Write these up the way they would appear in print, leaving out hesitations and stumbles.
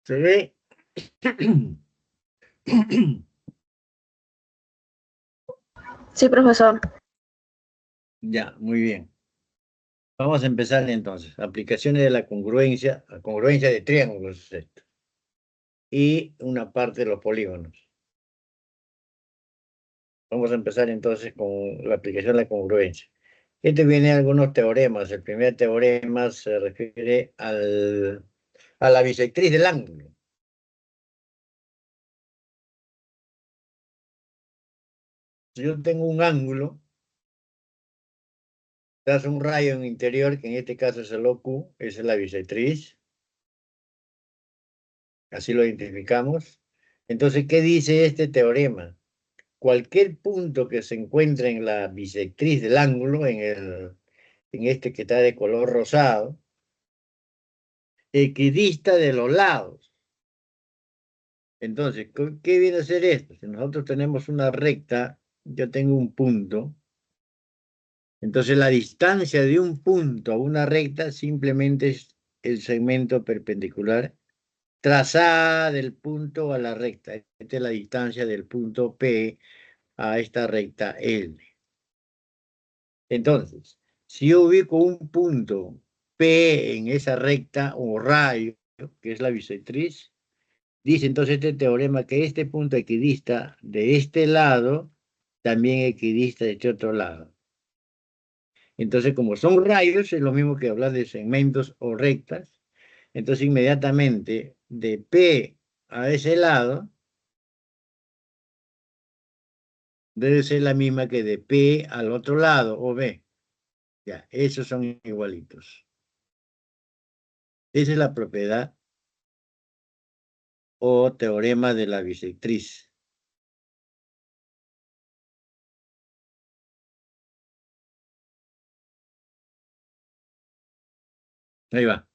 ¿Se ve? Sí, profesor. Ya, muy bien. Vamos a empezar entonces. Aplicaciones de la congruencia de triángulos es esto. Y una parte de los polígonos. Vamos a empezar entonces con la aplicación de la congruencia. Este viene algunos teoremas. El primer teorema se refiere a la bisectriz del ángulo. Si yo tengo un ángulo, das un rayo en interior, que en este caso es el OQ, esa es la bisectriz. Así lo identificamos. Entonces, ¿qué dice este teorema? Cualquier punto que se encuentre en la bisectriz del ángulo, en este que está de color rosado, equidista de los lados. Entonces, ¿qué viene a ser esto? Si nosotros tenemos una recta, yo tengo un punto, entonces la distancia de un punto a una recta simplemente es el segmento perpendicular trazada del punto a la recta. Esta es la distancia del punto P a esta recta L. Entonces, si yo ubico un punto P en esa recta o rayo, que es la bisectriz, dice entonces este teorema que este punto equidista de este lado, también equidista de este otro lado. Entonces, como son rayos, es lo mismo que hablar de segmentos o rectas. Entonces, inmediatamente, de P a ese lado, debe ser la misma que de P al otro lado, o B. Ya, esos son igualitos. Esa es la propiedad o teorema de la bisectriz. Ahí va.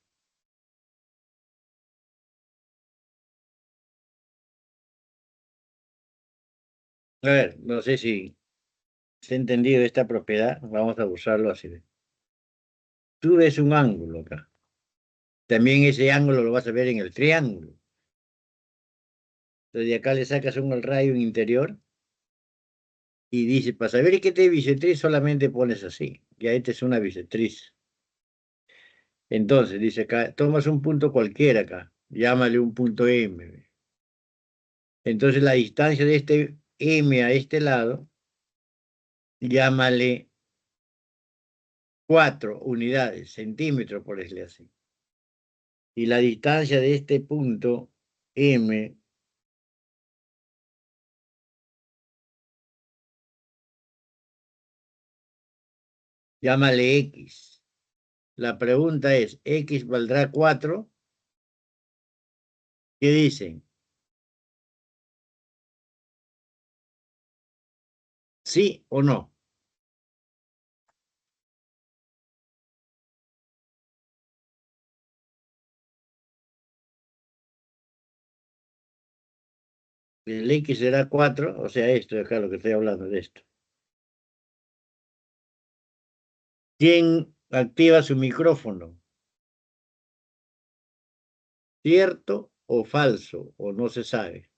A ver, no sé si se ha entendido esta propiedad. Vamos a usarlo así. Tú ves un ángulo acá. También ese ángulo lo vas a ver en el triángulo. Entonces de acá le sacas un rayo interior y dice, para saber qué te bisectriz solamente pones así. Ya esta es una bisectriz. Entonces, dice acá, tomas un punto cualquiera acá. Llámale un punto M. Entonces la distancia de este M a este lado, llámale 4 unidades, centímetros, por decirlo así. Y la distancia de este punto M, llámale X. La pregunta es, ¿X valdrá 4? ¿Qué dicen? ¿Sí o no? El X será 4, o sea, esto de acá, lo que estoy hablando de esto. ¿Quién activa su micrófono? ¿Cierto o falso? ¿O no se sabe?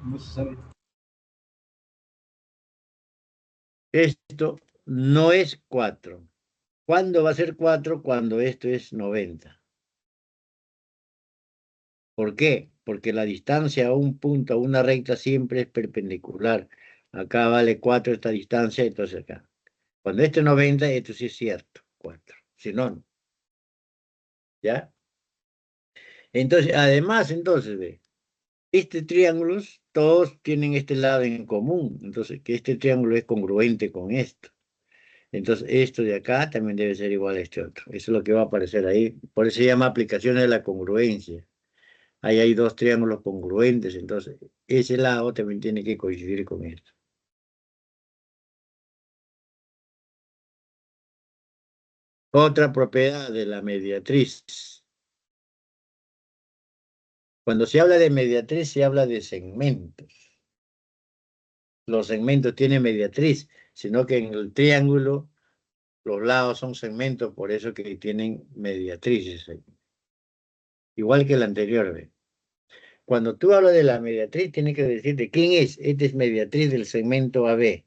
No se sabe. Esto no es 4. ¿Cuándo va a ser 4? Cuando esto es 90. ¿Por qué? Porque la distancia a un punto, a una recta, siempre es perpendicular. Acá vale 4 esta distancia, entonces acá. Cuando esto es 90, esto sí es cierto, 4. Si no, no. ¿Ya? Entonces, además, entonces, ve, este triángulos, todos tienen este lado en común. Entonces, que este triángulo es congruente con esto. Entonces, esto de acá también debe ser igual a este otro. Eso es lo que va a aparecer ahí. Por eso se llama aplicaciones de la congruencia. Ahí hay dos triángulos congruentes, entonces ese lado también tiene que coincidir con esto. Otra propiedad de la mediatriz. Cuando se habla de mediatriz, se habla de segmentos. Los segmentos tienen mediatriz, sino que en el triángulo los lados son segmentos, por eso que tienen mediatrices ahí. Igual que el anterior, ¿ve? Cuando tú hablas de la mediatriz, tienes que decirte quién es. Este es mediatriz del segmento AB.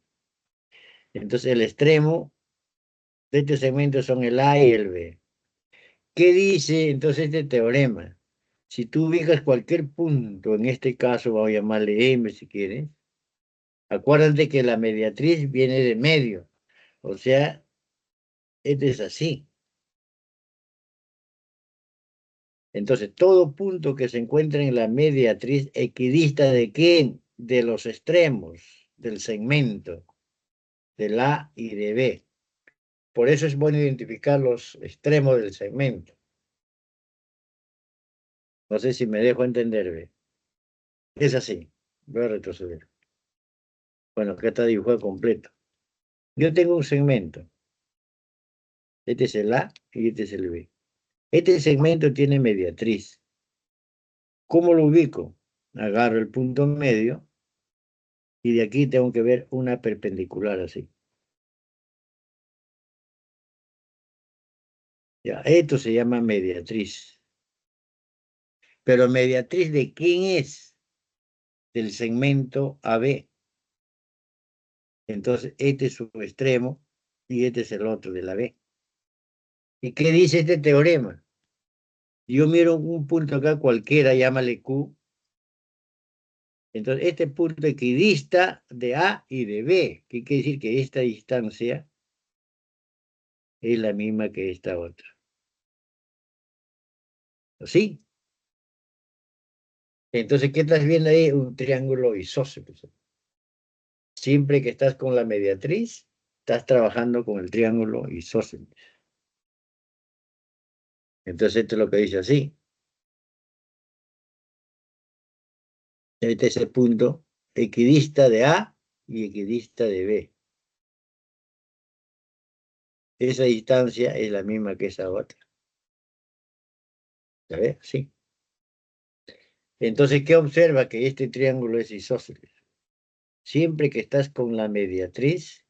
Entonces el extremo de este segmento son el A y el B. ¿Qué dice entonces este teorema? Si tú ubicas cualquier punto, en este caso vamos a llamarle M si quieres, acuérdate que la mediatriz viene de medio. O sea, este es así. Entonces, todo punto que se encuentre en la mediatriz equidista de qué? De los extremos del segmento, del A y de B. Por eso es bueno identificar los extremos del segmento. No sé si me dejo entender, ¿ve? Es así. Voy a retroceder. Bueno, acá está dibujado completo. Yo tengo un segmento. Este es el A y este es el B. Este segmento tiene mediatriz. ¿Cómo lo ubico? Agarro el punto medio y de aquí tengo que ver una perpendicular así. Ya, esto se llama mediatriz. Pero mediatriz ¿de quién es? Del segmento AB. Entonces, este es su extremo y este es el otro de la B. ¿Y qué dice este teorema? Yo miro un punto acá cualquiera, llámale Q. Entonces, este punto equidista de A y de B. ¿Qué quiere decir? Que esta distancia es la misma que esta otra. ¿Sí? Entonces, ¿qué estás viendo ahí? Un triángulo isósceles. Siempre que estás con la mediatriz, estás trabajando con el triángulo isósceles. Entonces, esto es lo que dice así. Este es el punto equidista de A y equidista de B. Esa distancia es la misma que esa otra. ¿Sabes? Sí. Entonces, ¿qué observa? Que este triángulo es isósceles. Siempre que estás con la mediatriz,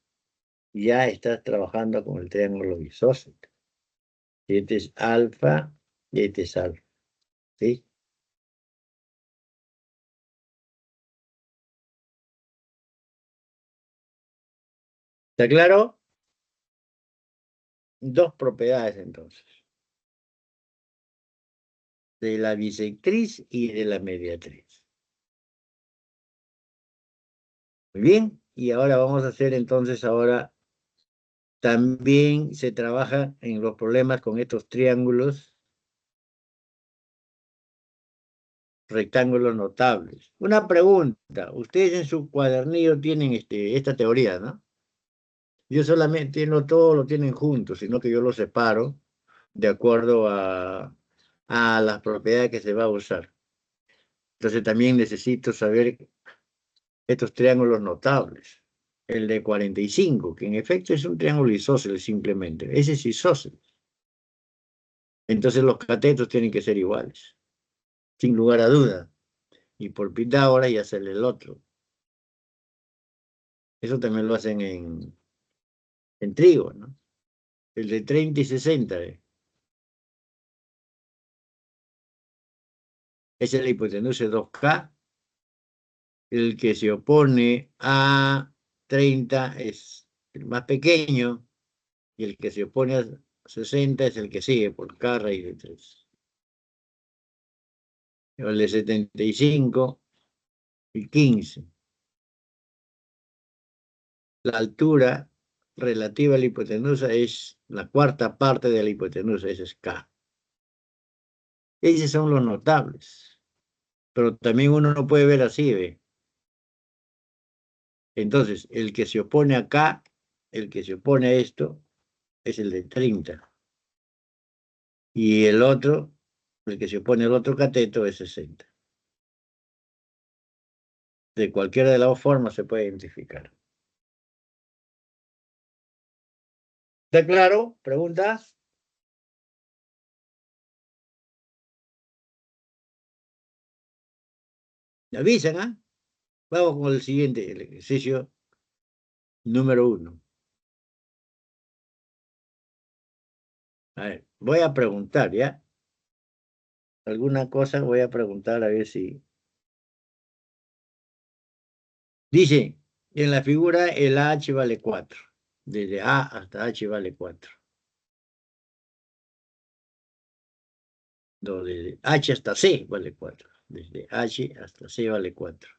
ya estás trabajando con el triángulo isósceles. Este es alfa y este es alfa. ¿Sí? ¿Está claro? Dos propiedades entonces. De la bisectriz y de la mediatriz. Muy bien. Y ahora vamos a hacer entonces ahora. También se trabaja en los problemas con estos triángulos, rectángulos notables. Una pregunta, ustedes en su cuadernillo tienen esta teoría, ¿no? Yo solamente no todo lo tienen juntos, sino que yo lo separo de acuerdo a las propiedades que se va a usar. Entonces también necesito saber estos triángulos notables. El de 45, que en efecto es un triángulo isósceles simplemente. Ese es isósceles. Entonces los catetos tienen que ser iguales, sin lugar a duda. Y por Pitágoras y hacerle el otro. Eso también lo hacen en trigo, ¿no? El de 30 y 60. Esa es la hipotenusa 2K. El que se opone a 30 es el más pequeño. Y el que se opone a 60 es el que sigue por K raíz de 3. El de 75 y 15. La altura relativa a la hipotenusa es la cuarta parte de la hipotenusa, ese es K. Esos son los notables. Pero también uno no puede ver así, ¿ve? Entonces, el que se opone acá, el que se opone a esto, es el de 30. Y el otro, el que se opone al otro cateto, es 60. De cualquiera de las dos formas se puede identificar. ¿Está claro? ¿Preguntas? Me avisan, ¿ah? Vamos con el siguiente, el ejercicio número 1. A ver, voy a preguntar, ¿ya? Alguna cosa voy a preguntar a ver si... Dice, en la figura el H vale 4. Desde A hasta H vale 4. No, desde H hasta C vale 4. Desde H hasta C vale 4.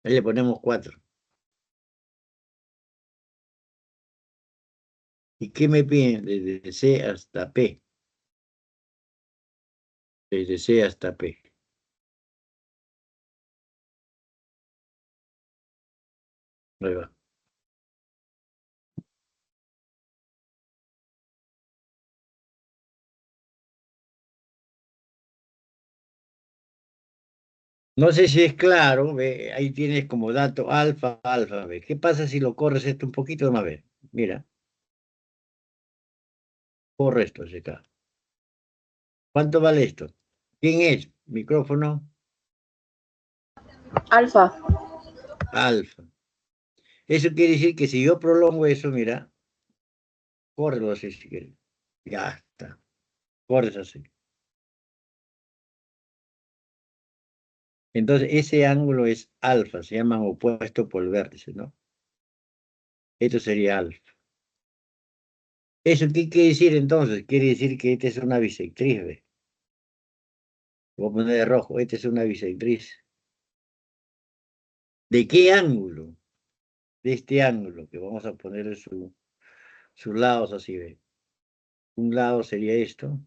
Ahí le ponemos 4. ¿Y qué me piden? Desde C hasta P. Desde C hasta P. Ahí va. No sé si es claro, ve, ahí tienes como dato alfa, alfa, ve. ¿Qué pasa si lo corres esto un poquito más? Ve, mira, corre esto hacia acá. ¿Cuánto vale esto? ¿Quién es? Micrófono Alfa. alfa. Eso quiere decir que si yo prolongo eso, mira, córrelo así si quieres. Ya está. Corres así. Entonces, ese ángulo es alfa, se llaman opuesto por el vértice, ¿no? Esto sería alfa. ¿Eso qué quiere decir entonces? Quiere decir que esta es una bisectriz, ¿ve? Voy a poner de rojo, esta es una bisectriz. ¿De qué ángulo? De este ángulo, que vamos a poner sus lados así, ¿ve? Un lado sería esto,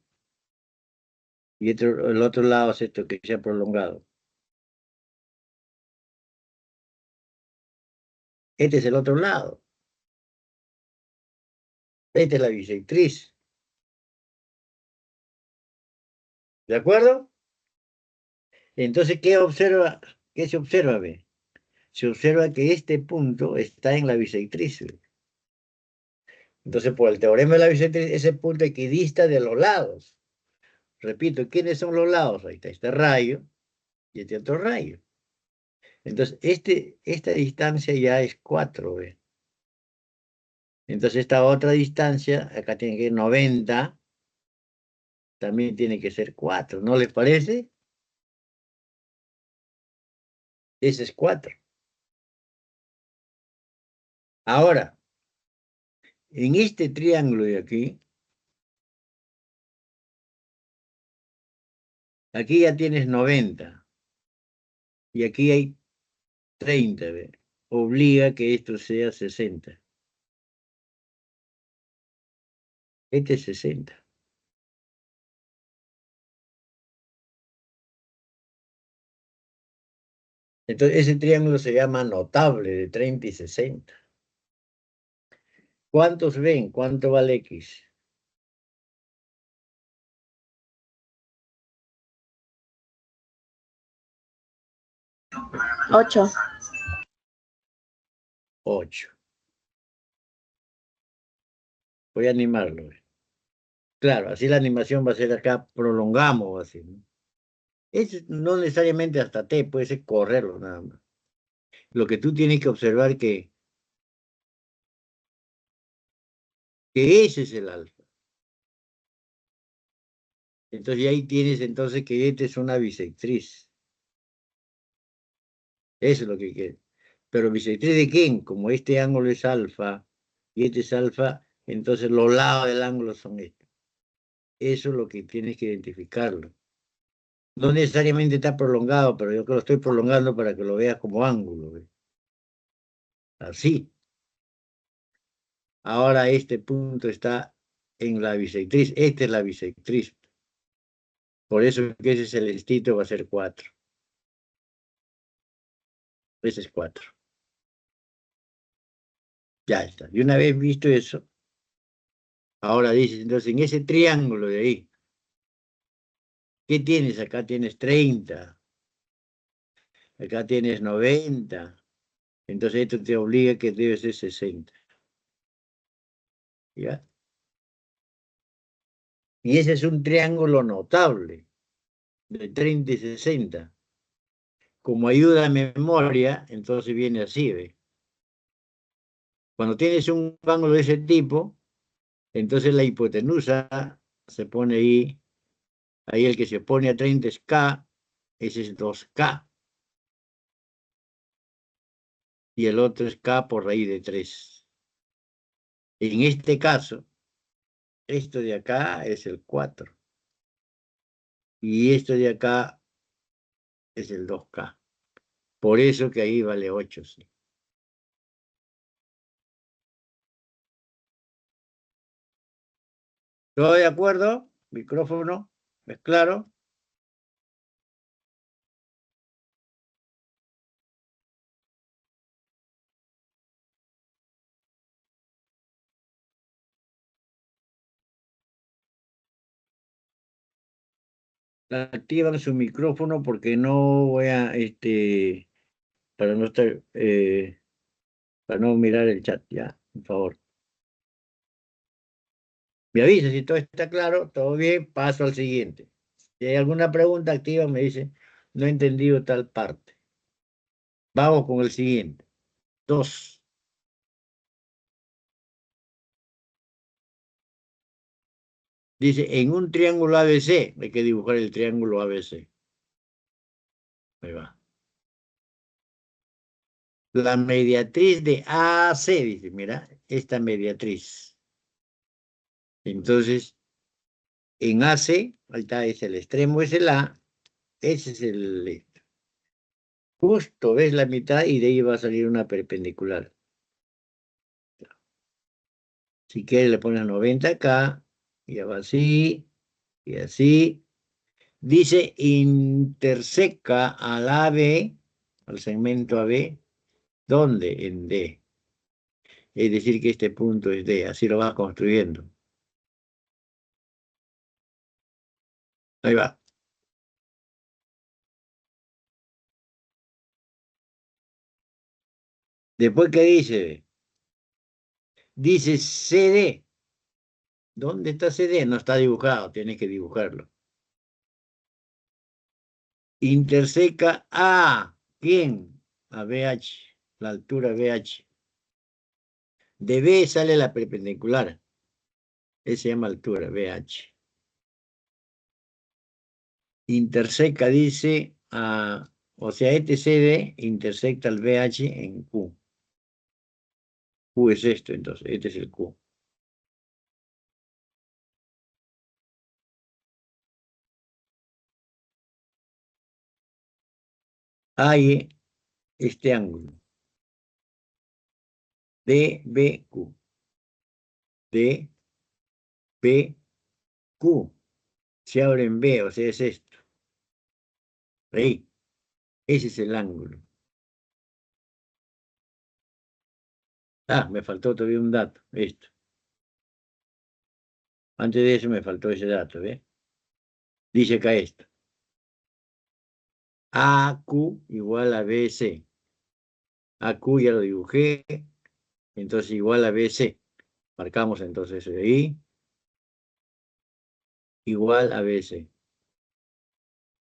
y el otro lado es esto que se ha prolongado. Este es el otro lado. Esta es la bisectriz. ¿De acuerdo? Entonces, ¿qué observa? ¿Qué se observa, ve? Se observa que este punto está en la bisectriz, ¿ve? Entonces, por el teorema de la bisectriz, ese punto equidista de los lados. Repito, ¿quiénes son los lados? Ahí está este rayo y este otro rayo. Entonces, esta distancia ya es 4, ¿ve? Entonces, esta otra distancia, acá tiene que ir 90, también tiene que ser 4, ¿no les parece? Ese es 4. Ahora, en este triángulo de aquí ya tienes 90, y aquí hay 30, ¿ve? Obliga que esto sea 60. Este es 60. Entonces, ese triángulo se llama notable de 30 y 60. ¿Cuántos ven? ¿Cuánto vale X? 8. 8. Voy a animarlo, ¿ve? Claro, así la animación va a ser acá, prolongamos así, ¿no? No necesariamente hasta T, puede ser correrlo nada más. Lo que tú tienes que observar que ese es el alfa. Entonces, y ahí tienes entonces que esta es una bisectriz. Eso es lo que quiere. Pero bisectriz de quién? Como este ángulo es alfa y este es alfa, entonces los lados del ángulo son estos. Eso es lo que tienes que identificarlo. No necesariamente está prolongado, pero yo que lo estoy prolongando para que lo veas como ángulo, ¿ve? Así. Ahora este punto está en la bisectriz. Esta es la bisectriz. Por eso que ese celestito va a ser 4. Ese es 4. Ya está. Y una vez visto eso, ahora dices, entonces en ese triángulo de ahí, ¿qué tienes? Acá tienes 30. Acá tienes 90. Entonces esto te obliga que debe ser 60. ¿Ya? Y ese es un triángulo notable de 30 y 60. Como ayuda a memoria, entonces viene así, ¿ve? Cuando tienes un ángulo de ese tipo, entonces la hipotenusa se pone ahí el que se opone a 30 es K, ese es 2K, y el otro es K por raíz de 3. En este caso, esto de acá es el 4, y esto de acá es el 2K. Por eso que ahí vale 8, sí. ¿Todo de acuerdo? Micrófono, ¿es claro? Activan su micrófono porque no voy a, para no estar, para no mirar el chat, ya, por favor. Me avisa si todo está claro, todo bien, paso al siguiente. Si hay alguna pregunta activa, me dice, no he entendido tal parte. Vamos con el siguiente. 2. Dice, en un triángulo ABC, hay que dibujar el triángulo ABC. Ahí va. La mediatriz de AC, dice, mira, esta mediatriz. Entonces, en AC, ahí está, es el extremo, es el A, ese es el... Justo ves la mitad y de ahí va a salir una perpendicular. Si quieres le pones 90 acá, y va así, y así. Dice, interseca al AB, al segmento AB, ¿dónde? En D. Es decir, que este punto es D, así lo vas construyendo. Ahí va. Después, ¿qué dice? Dice CD. ¿Dónde está CD? No está dibujado, tienes que dibujarlo. Interseca a, ¿quién? A BH, la altura BH. De B sale la perpendicular. Esa se llama altura, BH. Interseca, dice, o sea, este CD intersecta el BH en Q. Q es esto, entonces, este es el Q. Hay este ángulo. DBQ. DBQ. Se abre en B, o sea, es esto. Ahí. Ese es el ángulo. Ah, me faltó todavía un dato. Esto. Antes de eso me faltó ese dato, ¿ves? Dice acá esto. AQ igual a BC. AQ ya lo dibujé. Entonces igual a BC. Marcamos entonces eso de ahí. Igual a BC.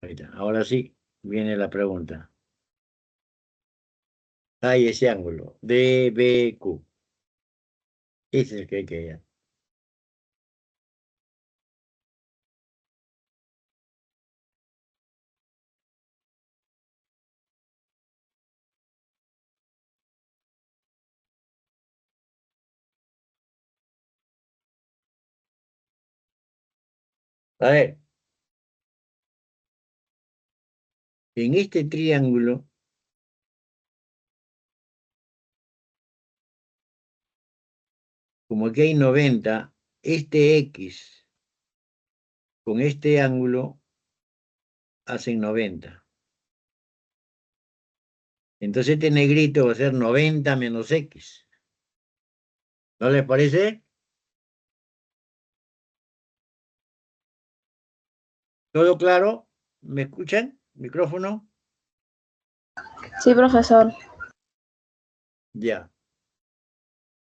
Ahí está. Ahora sí, viene la pregunta. Hay ese ángulo. DBQ. Ese es el que hay que hallar. A ver, en este triángulo, como aquí hay 90, este X con este ángulo hacen 90. Entonces este negrito va a ser 90 menos X. ¿No les parece? ¿Todo claro? ¿Me escuchan? ¿Micrófono? Sí, profesor. Ya.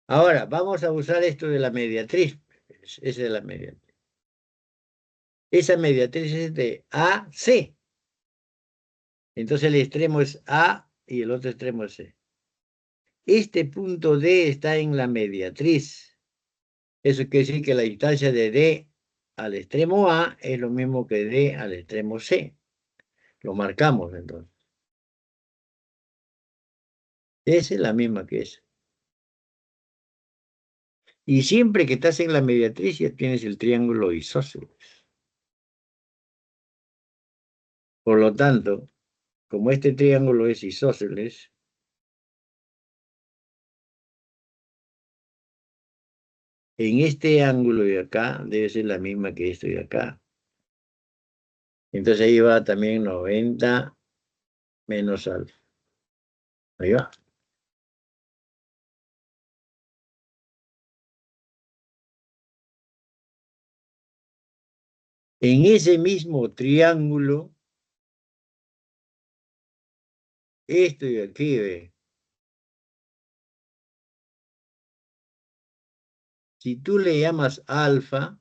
Ahora, vamos a usar esto de la mediatriz. Esa es la mediatriz. Esa mediatriz es de AC. Entonces el extremo es A y el otro extremo es C. este punto D está en la mediatriz. Eso quiere decir que la distancia de D al extremo A es lo mismo que D al extremo C. Lo marcamos entonces. Esa es la misma que esa. Y siempre que estás en la mediatriz ya tienes el triángulo isósceles. Por lo tanto, como este triángulo es isósceles, en este ángulo de acá debe ser la misma que esto de acá. Entonces ahí va también 90 menos alfa. Ahí va. En ese mismo triángulo, esto de aquí, ve. Si tú le llamas alfa,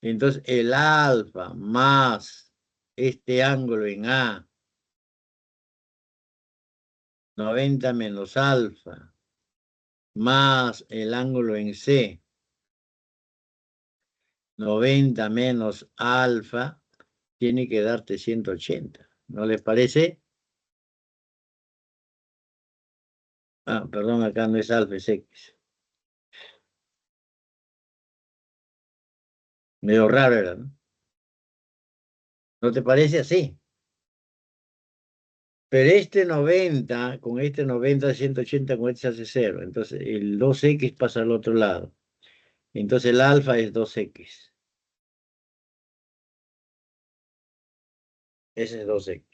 entonces el alfa más este ángulo en A, 90 menos alfa, más el ángulo en C, 90 menos alfa, tiene que darte 180. ¿No les parece? Ah, perdón, acá no es alfa, es X. Medio raro era, ¿no? ¿No te parece así? Pero este 90, con este 90, 180, con este se hace 0. Entonces el 2X pasa al otro lado. Entonces el alfa es 2X. Ese es 2X.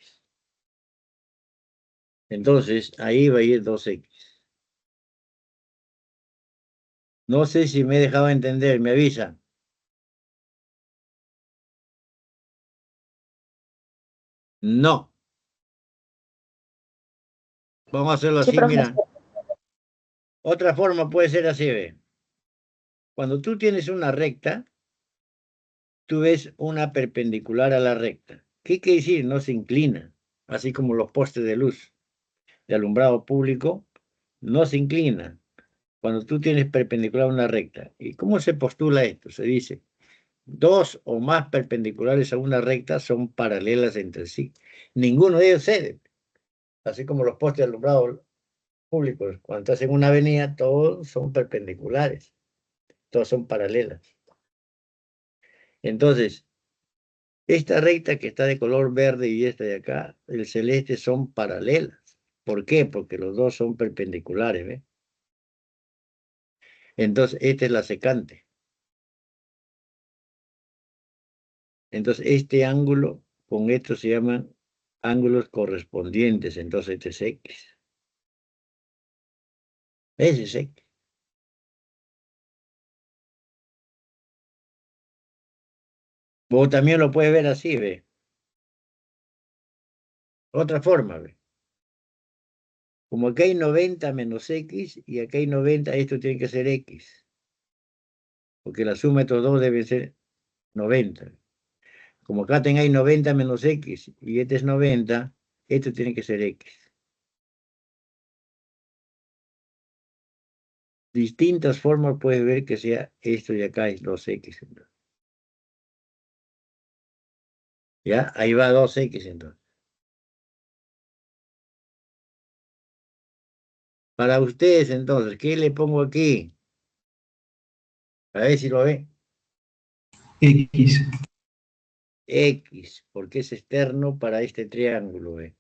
Entonces ahí va a ir 2X. No sé si me he dejado entender, me avisa. No. Vamos a hacerlo Sí, así, profesor. mira. Otra forma puede ser así, ve. Cuando tú tienes una recta, tú ves una perpendicular a la recta. ¿Qué quiere decir? No se inclina, así como los postes de luz de alumbrado público, no se inclinan cuando tú tienes perpendicular a una recta. ¿Y cómo se postula esto? Se dice, dos o más perpendiculares a una recta son paralelas entre sí. Ninguno de ellos cede, así como los postes de alumbrado públicos. Cuando estás en una avenida, todos son perpendiculares, todos son paralelas. Entonces, esta recta que está de color verde y esta de acá, el celeste, son paralelas. ¿Por qué? Porque los dos son perpendiculares, ¿ves? Entonces, esta es la secante. Entonces, este ángulo con esto se llaman ángulos correspondientes. Entonces, este es X. Ese es X. Vos también lo puedes ver así, ¿ve? Otra forma, ¿ve? Como acá hay 90 menos X y acá hay 90, esto tiene que ser X. Porque la suma de estos dos debe ser 90. Como acá tengáis 90 menos X y este es 90, esto tiene que ser X. Distintas formas puedes ver que sea esto y acá es 2X. Entonces. ¿Ya? Ahí va 2X entonces. Para ustedes entonces, ¿qué le pongo aquí? A ver si lo ve. X. X, porque es externo para este triángulo, ¿ve?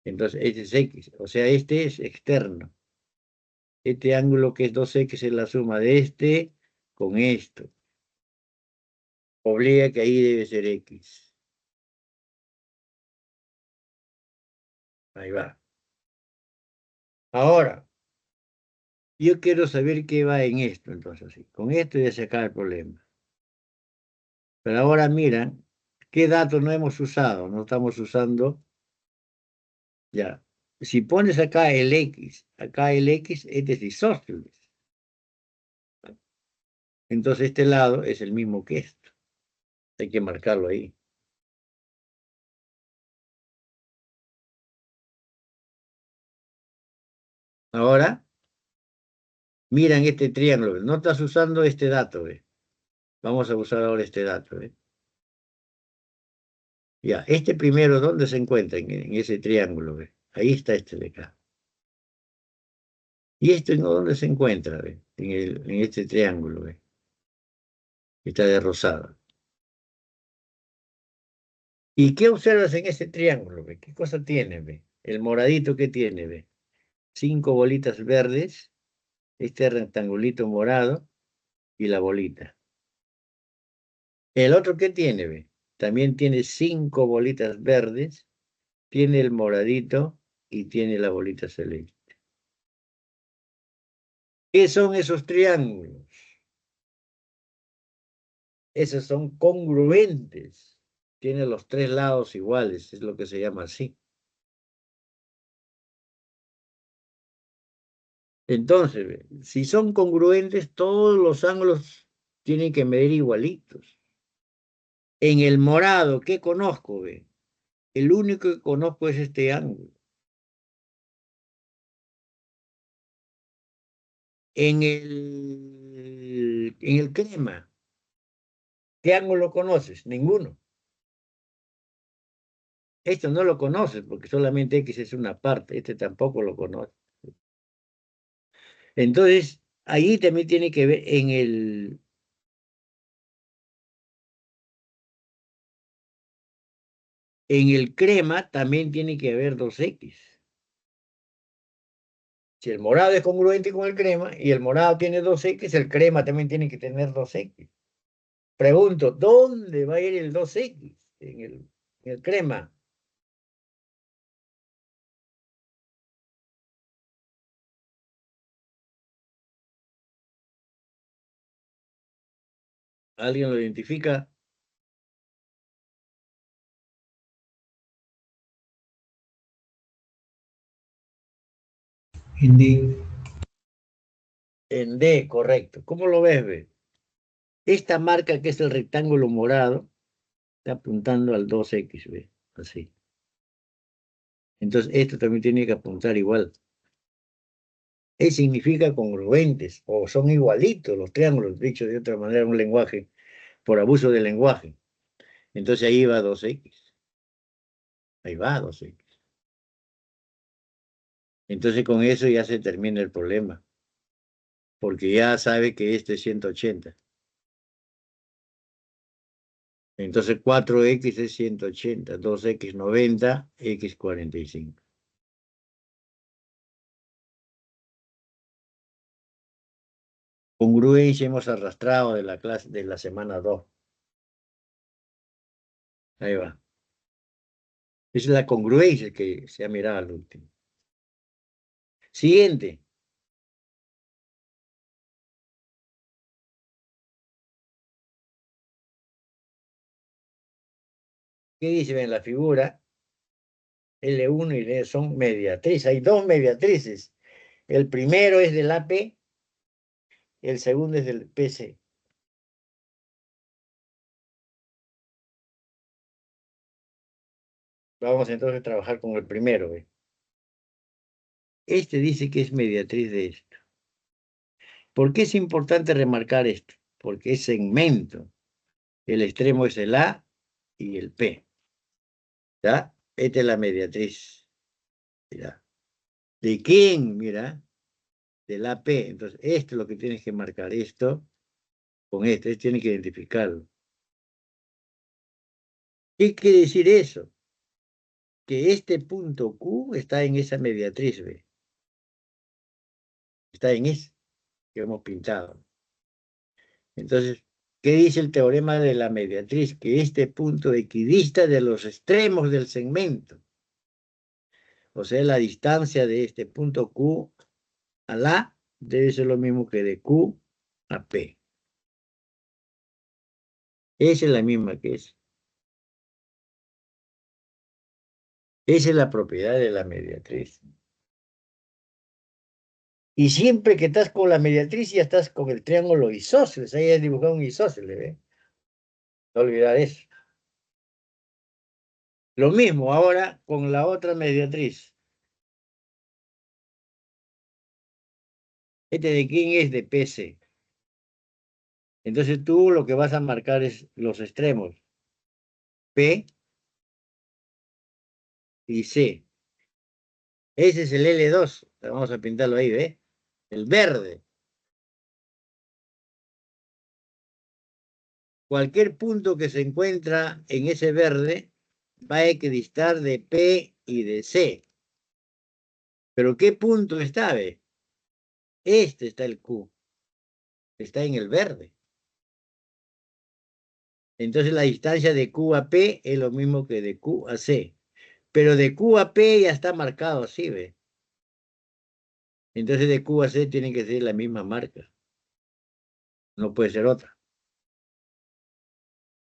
Entonces, este es X, o sea, este es externo. Este ángulo que es 2X es la suma de este con esto. Obliga que ahí debe ser X. Ahí va. Ahora, yo quiero saber qué va en esto, entonces, sí. Con esto ya se acaba el problema. Pero ahora mira, ¿qué datos no hemos usado? No estamos usando, ya. Si pones acá el X, este es isósceles. Entonces este lado es el mismo que esto. Hay que marcarlo ahí. Ahora, miran este triángulo. No estás usando este dato, ¿ve? Vamos a usar ahora este dato, ¿ve? Ya, este primero, ¿dónde se encuentra? En ese triángulo, ¿ve? Ahí está este de acá. ¿Y este dónde se encuentra, ¿ve? En este triángulo, ¿ve? Está de rosado. ¿Y qué observas en ese triángulo, ve? ¿Qué cosa tiene, ve? El moradito, ¿qué tiene, ve? 5 bolitas verdes, este rectangulito morado y la bolita. ¿El otro qué tiene, ve? También tiene 5 bolitas verdes, tiene el moradito y tiene la bolita celeste. ¿Qué son esos triángulos? Esos son congruentes. Tienen los 3 lados iguales, es lo que se llama así. Entonces, ve, si son congruentes, todos los ángulos tienen que medir igualitos. En el morado, ¿qué conozco, ve? El único que conozco es este ángulo. En el crema, ¿qué ángulo conoces? Ninguno. Esto no lo conoces porque solamente X es una parte. Este tampoco lo conoce. Entonces, ahí también tiene que ver en el crema también tiene que haber 2X. Si el morado es congruente con el crema y el morado tiene 2X, el crema también tiene que tener 2X. Pregunto, ¿dónde va a ir el 2X? En el crema. ¿Alguien lo identifica? En D. En D, correcto. ¿Cómo lo ves, ve? Esta marca que es el rectángulo morado está apuntando al 2X, ve, así. Entonces, esto también tiene que apuntar igual. E significa congruentes, o son igualitos los triángulos, dicho de otra manera, un lenguaje, por abuso del lenguaje. Entonces ahí va 2X. Ahí va 2X. Entonces con eso ya se termina el problema, porque ya sabe que este es 180. Entonces 4X es 180, 2X 90, X 45. Congruencia hemos arrastrado de la clase de la semana 2. Ahí va. Es la congruencia que se ha mirado al último. Siguiente. ¿Qué dice en la figura? L1 y L son mediatrices. Hay dos mediatrices. El primero es del AP, el segundo es del PC. Vamos entonces a trabajar con el primero. ¿Ve? Este dice que es mediatriz de esto. ¿Por qué es importante remarcar esto? Porque es segmento. El extremo es el A y el P. ¿Ya? Esta es la mediatriz. Mira. ¿De quién? Mira. Del AP. Entonces, esto es lo que tienes que marcar. Esto con esto. Esto tienes que identificarlo. ¿Qué quiere decir eso? Que este punto Q está en esa mediatriz, ¿ve? Está en ese que hemos pintado. Entonces, ¿qué dice el teorema de la mediatriz? Que este punto equidista de los extremos del segmento, o sea, la distancia de este punto Q a la, debe ser lo mismo que de Q a P. Esa es la misma que es. Esa es la propiedad de la mediatriz. Y siempre que estás con la mediatriz ya estás con el triángulo isósceles. Ahí has dibujado un isósceles, ¿ve? No olvidar eso. Lo mismo ahora con la otra mediatriz. ¿Este de quién es? De PC. Entonces tú lo que vas a marcar es los extremos. P y C. Ese es el L2. Vamos a pintarlo ahí, ¿ve? El verde. Cualquier punto que se encuentra en ese verde va a equidistar de P y de C. ¿Pero qué punto está, ve? Este está el Q. Está en el verde. Entonces la distancia de Q a P es lo mismo que de Q a C. Pero de Q a P ya está marcado así, ¿ve? Entonces de Q a C tiene que ser la misma marca. No puede ser otra.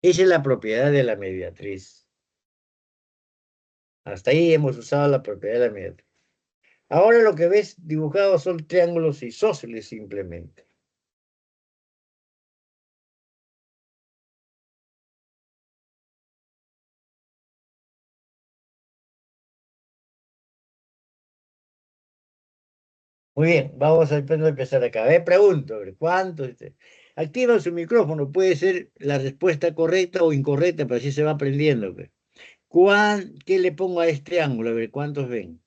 Esa es la propiedad de la mediatriz. Hasta ahí hemos usado la propiedad de la mediatriz. Ahora lo que ves dibujado son triángulos isósceles simplemente. Muy bien, vamos a empezar acá. A ver, pregunto, a ver, ¿cuántos? Activan su micrófono, puede ser la respuesta correcta o incorrecta, pero así se va aprendiendo, pues. ¿Qué le pongo a este ángulo? A ver, ¿cuántos ven?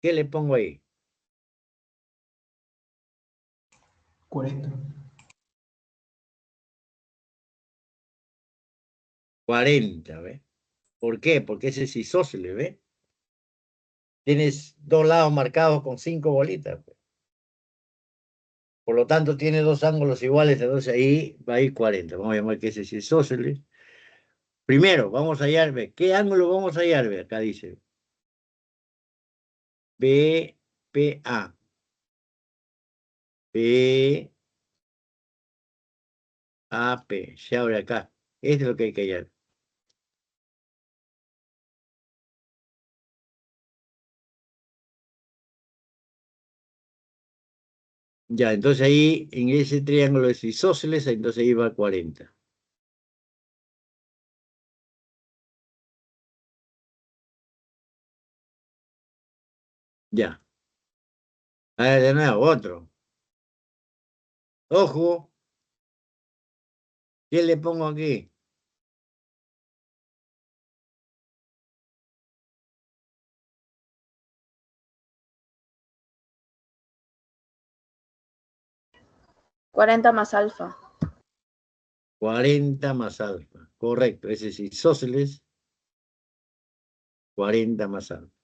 ¿Qué le pongo ahí? 40. 40, ¿ve? ¿Por qué? Porque ese es isósceles, ¿ve? Tienes dos lados marcados con 5 bolitas, pues. Por lo tanto, tiene dos ángulos iguales, entonces ahí va a ir 40. Vamos a llamar que ese es isósceles. Primero, vamos a hallar, ¿ve? ¿Qué ángulo vamos a hallar? ¿Ve? Acá dice BPA. PAP. Se abre acá. Esto es lo que hay que hallar. Ya, entonces ahí en ese triángulo es isósceles, entonces ahí va 40. Ya. A ver, de nuevo, otro. Ojo, ¿qué le pongo aquí? Cuarenta más alfa. 40 más alfa. Correcto, ese es isósceles. 40 más alfa.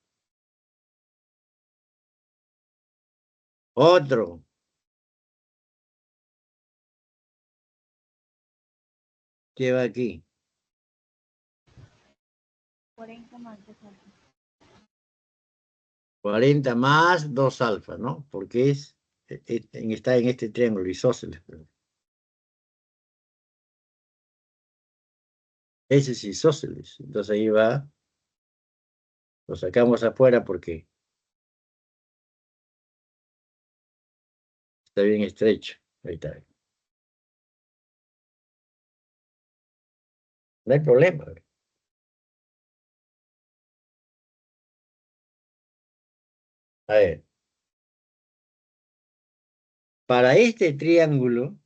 Otro. ¿Qué va aquí? 40 más 2 alfa, ¿no? Porque está en este triángulo isósceles. Ese es isósceles. Entonces ahí va. Lo sacamos afuera porque está bien estrecho. Ahí está. No hay problema. A ver. Para este triángulo,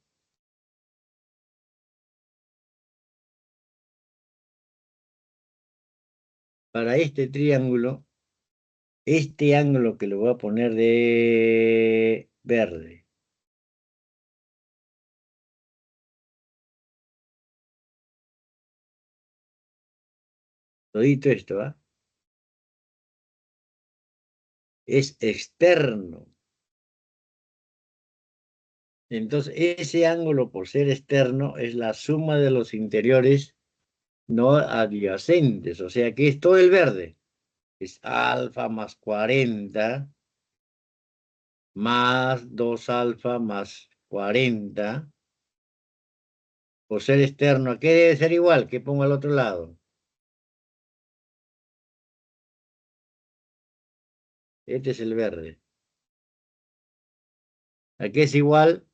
este ángulo que lo voy a poner de verde. Todito esto, ¿va? Es externo. Entonces, ese ángulo, por ser externo, es la suma de los interiores no adyacentes. O sea que es todo el verde. Es alfa más 40 más 2 alfa más 40. Por ser externo, ¿a qué debe ser igual? ¿Qué pongo al otro lado? Este es el verde. ¿A qué es igual?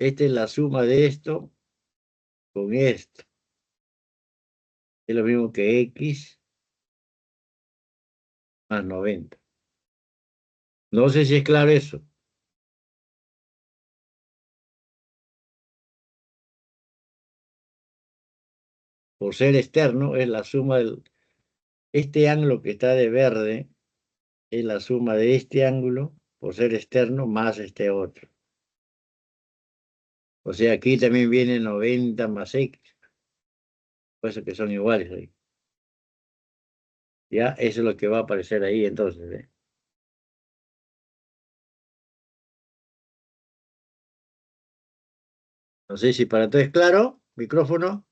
Esta es la suma de esto con esto. Es lo mismo que X más 90. No sé si es claro eso. Por ser externo, es la suma del... Este ángulo que está de verde es la suma de este ángulo, por ser externo, más este otro. O sea, aquí también viene 90 más X. Por eso que son iguales ahí. Ya, eso es lo que va a aparecer ahí entonces, ¿eh? No sé si para todo es claro. Micrófono.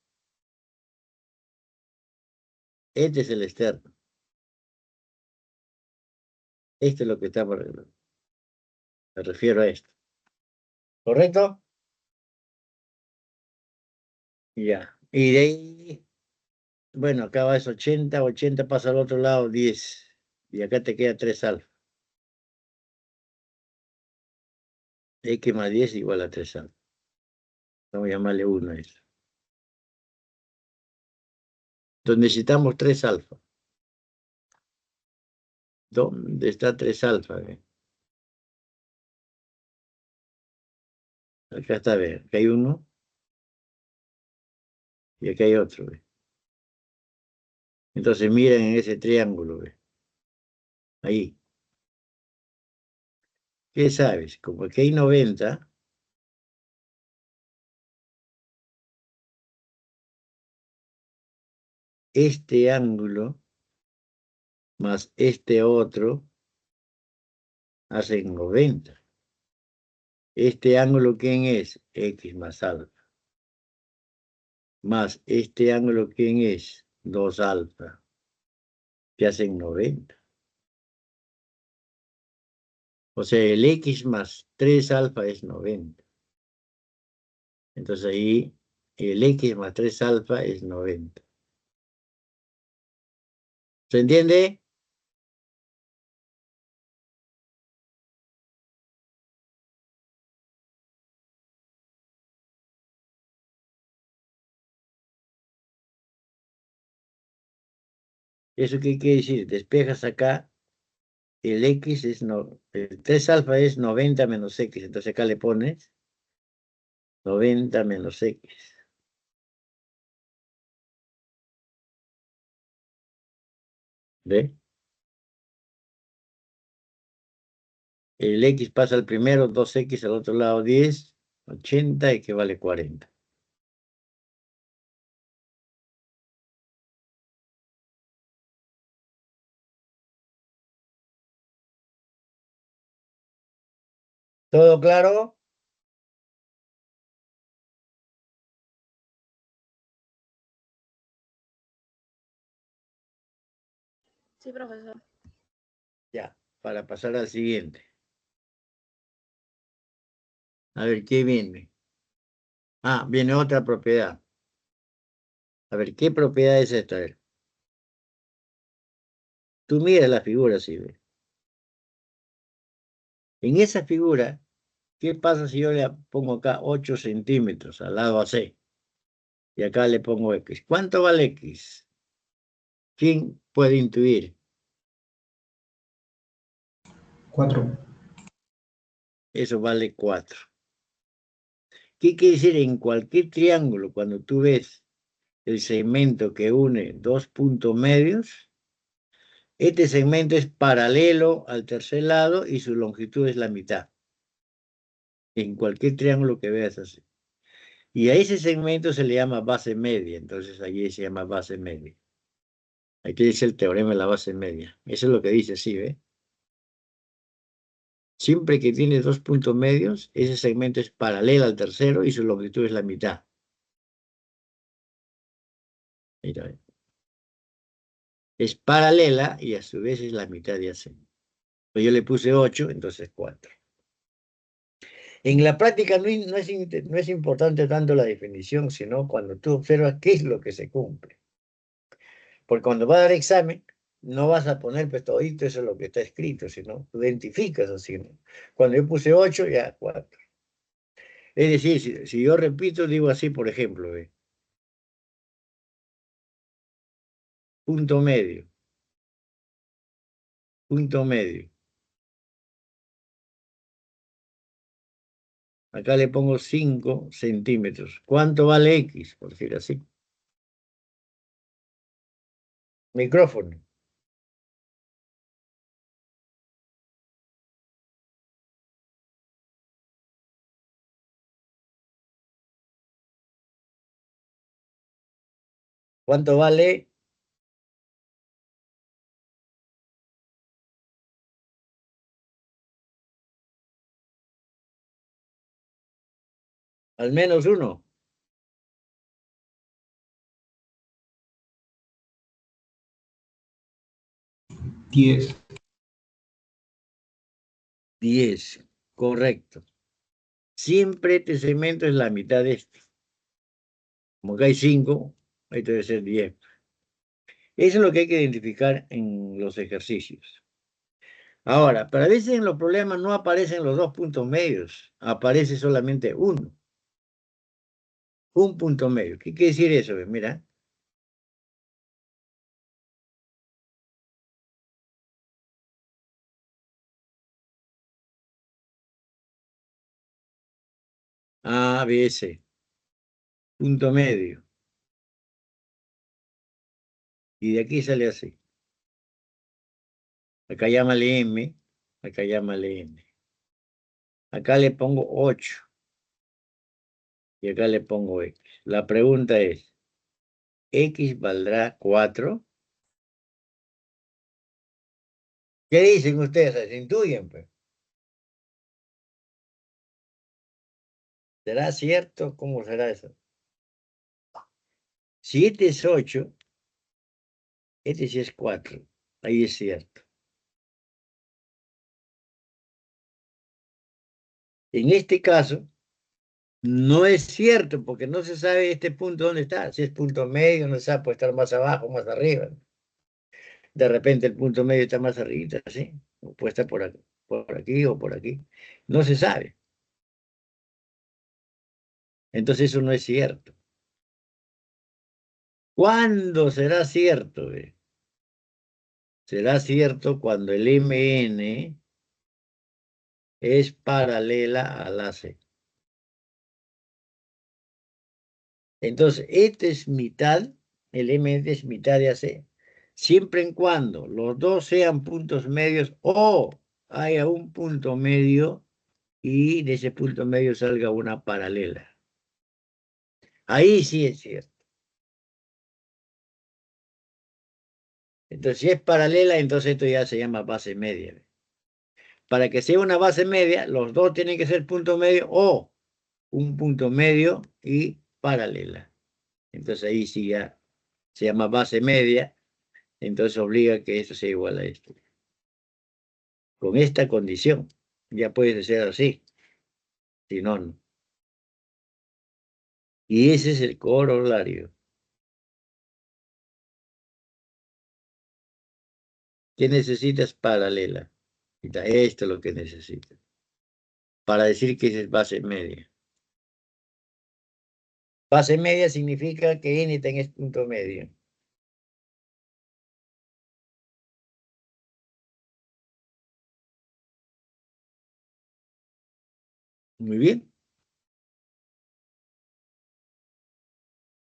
Este es el externo. Esto es lo que estamos arreglando. Me refiero a esto. ¿Correcto? Ya. Y de ahí, bueno, acá va es 80, 80 pasa al otro lado, 10. Y acá te queda 3 alfa. X más 10 igual a 3 alfa. Vamos a llamarle 1 a eso. Entonces necesitamos 3 alfa. ¿Dónde está 3 alfa? Acá está, ve. Acá hay uno y acá hay otro, ve. Entonces miren en ese triángulo, ve. Ahí. ¿Qué sabes? Como aquí hay 90, este ángulo más este otro hacen 90. Este ángulo, ¿quién es? X más alfa. Más este ángulo, ¿quién es? 2 alfa. Que hacen 90. O sea, el X más 3 alfa es 90. Entonces ahí el X más 3 alfa es 90. ¿Se entiende? ¿Eso qué quiere decir? Despejas acá, el X es, el 3 alfa es 90 menos X. Entonces acá le pones 90 menos X. ¿Ve? El X pasa al primero, 2X al otro lado 10, 80 y que vale 40. ¿Todo claro? Sí, profesor. Ya, para pasar al siguiente. A ver, ¿qué viene? Ah, viene otra propiedad. A ver, ¿qué propiedad es esta? A ver. Tú miras la figura, ¿sí? ¿Ve? En esa figura, ¿qué pasa si yo le pongo acá 8 centímetros al lado AC? Y acá le pongo X. ¿Cuánto vale X? ¿Quién puede intuir? 4. Eso vale 4. ¿Qué quiere decir? En cualquier triángulo, cuando tú ves el segmento que une dos puntos medios, este segmento es paralelo al tercer lado y su longitud es la mitad. En cualquier triángulo que veas así. Y a ese segmento se le llama base media, entonces allí se llama base media. Aquí dice el teorema de la base media. Eso es lo que dice, sí, ¿ve? Siempre que tiene dos puntos medios, ese segmento es paralelo al tercero y su longitud es la mitad. Mira, ¿ve? Es paralela y a su vez es la mitad de AC. Pues yo le puse 8, entonces 4. En la práctica no es importante tanto la definición, sino cuando tú observas qué es lo que se cumple. Porque cuando vas a dar examen, no vas a poner pues todito eso es lo que está escrito, sino tú identificas así, ¿no? Cuando yo puse 8, ya 4. Es decir, si yo repito, digo así, por ejemplo, punto medio, punto medio. Acá le pongo 5 centímetros. ¿Cuánto vale X? Por decir así. Micrófono. ¿Cuánto vale? Al menos uno. Diez. 10. Correcto. Siempre este segmento es la mitad de esto. Como que hay 5, ahí debe ser 10. Eso es lo que hay que identificar en los ejercicios. Ahora, pero a veces en los problemas no aparecen los dos puntos medios, aparece solamente uno. Un punto medio. ¿Qué quiere decir eso? Mira. A, B, C. Punto medio. Y de aquí sale así. Acá llámale M, acá llámale N. Acá le pongo 8 y acá le pongo X. La pregunta es, ¿X valdrá 4? ¿Qué dicen ustedes? ¿Se intuyen, pues? ¿Será cierto? ¿Cómo será eso? Si este es 8, este sí es 4. Ahí es cierto. En este caso, no es cierto porque no se sabe este punto dónde está. Si es punto medio, no se sabe, puede estar más abajo, más arriba. De repente el punto medio está más arriba, ¿sí? O puede estar por aquí o por aquí. No se sabe. Entonces eso no es cierto. ¿Cuándo será cierto? Será cierto cuando el MN es paralela a la C. Entonces, este es mitad, el MN es mitad de AC, siempre en cuando los dos sean puntos medios o haya un punto medio y de ese punto medio salga una paralela. Ahí sí es cierto. Entonces, si es paralela, entonces esto ya se llama base media. Para que sea una base media, los dos tienen que ser punto medio o un punto medio y paralela. Entonces ahí sí ya se llama base media, entonces obliga que esto sea igual a esto. Con esta condición, ya puede ser así, si no, no. Y ese es el corolario. ¿Qué necesitas? Paralela. Esto es lo que necesitas. Para decir que es base media. Base media significa que n está en este punto medio. Muy bien.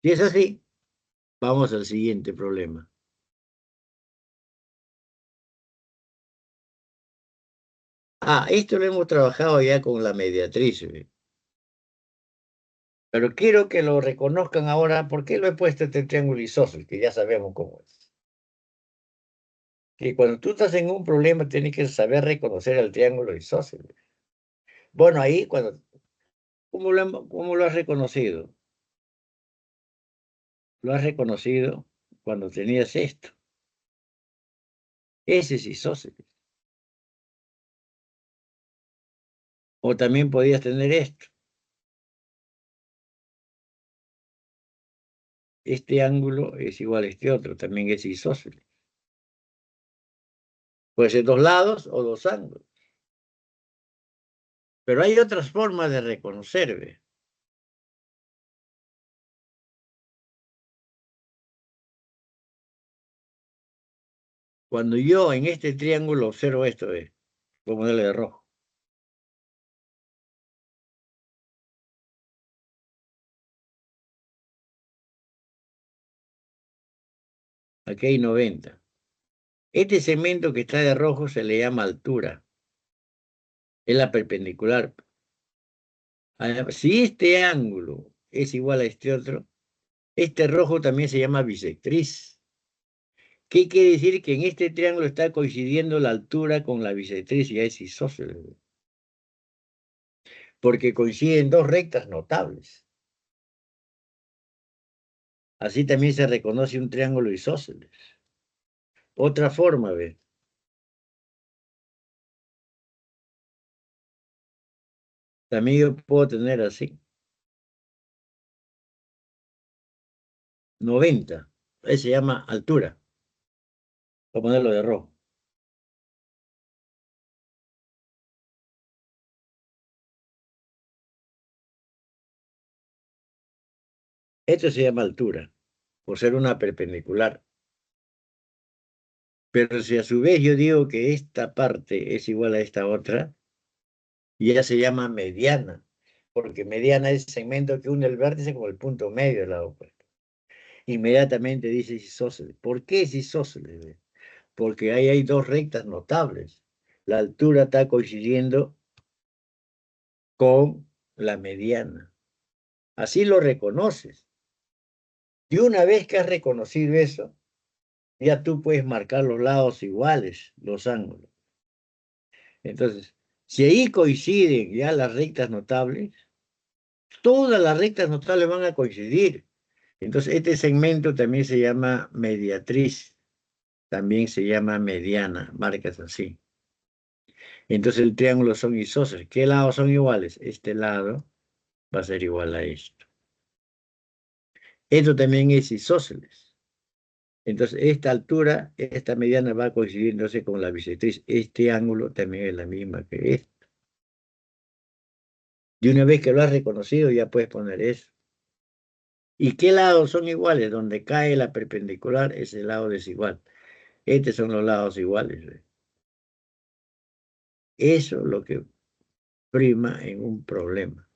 Si es así, vamos al siguiente problema. Esto lo hemos trabajado ya con la mediatriz. Pero quiero que lo reconozcan ahora. ¿Por qué lo he puesto este triángulo isósceles? Que ya sabemos cómo es. Que cuando tú estás en un problema tienes que saber reconocer el triángulo isósceles. Bueno, ahí ¿cómo lo has reconocido? Lo has reconocido cuando tenías esto. Ese es isósceles. O también podías tener esto. Este ángulo es igual a este otro, también es isósceles. Puede ser dos lados o dos ángulos. Pero hay otras formas de reconocer, ¿ve? Cuando yo en este triángulo observo esto, ¿ve? Voy a ponerle de rojo. Aquí hay 90. Este segmento que está de rojo se le llama altura. Es la perpendicular. Si este ángulo es igual a este otro, este rojo también se llama bisectriz. ¿Qué quiere decir? Que en este triángulo está coincidiendo la altura con la bisectriz y es isósceles. Porque coinciden dos rectas notables. Así también se reconoce un triángulo isósceles. Otra forma, ¿ves? También yo puedo tener así. 90. Ese se llama altura. Voy a ponerlo de rojo. Esto se llama altura, por ser una perpendicular. Pero si a su vez yo digo que esta parte es igual a esta otra, ya se llama mediana, porque mediana es el segmento que une el vértice con el punto medio del lado opuesto. Inmediatamente dice isósceles. ¿Por qué es isósceles? Porque ahí hay dos rectas notables. La altura está coincidiendo con la mediana. Así lo reconoces. Y una vez que has reconocido eso, ya tú puedes marcar los lados iguales, los ángulos. Entonces, si ahí coinciden ya las rectas notables, todas las rectas notables van a coincidir. Entonces, este segmento también se llama mediatriz, también se llama mediana, marcas así. Entonces, el triángulo son isósceles. ¿Qué lados son iguales? Este lado va a ser igual a esto. Esto también es isósceles. Entonces, esta altura, esta mediana va a coincidir entonces con la bisectriz. Este ángulo también es la misma que este. Y una vez que lo has reconocido, ya puedes poner eso. ¿Y qué lados son iguales? Donde cae la perpendicular es el lado desigual. Estos son los lados iguales. ¿Ve? Eso es lo que prima en un problema.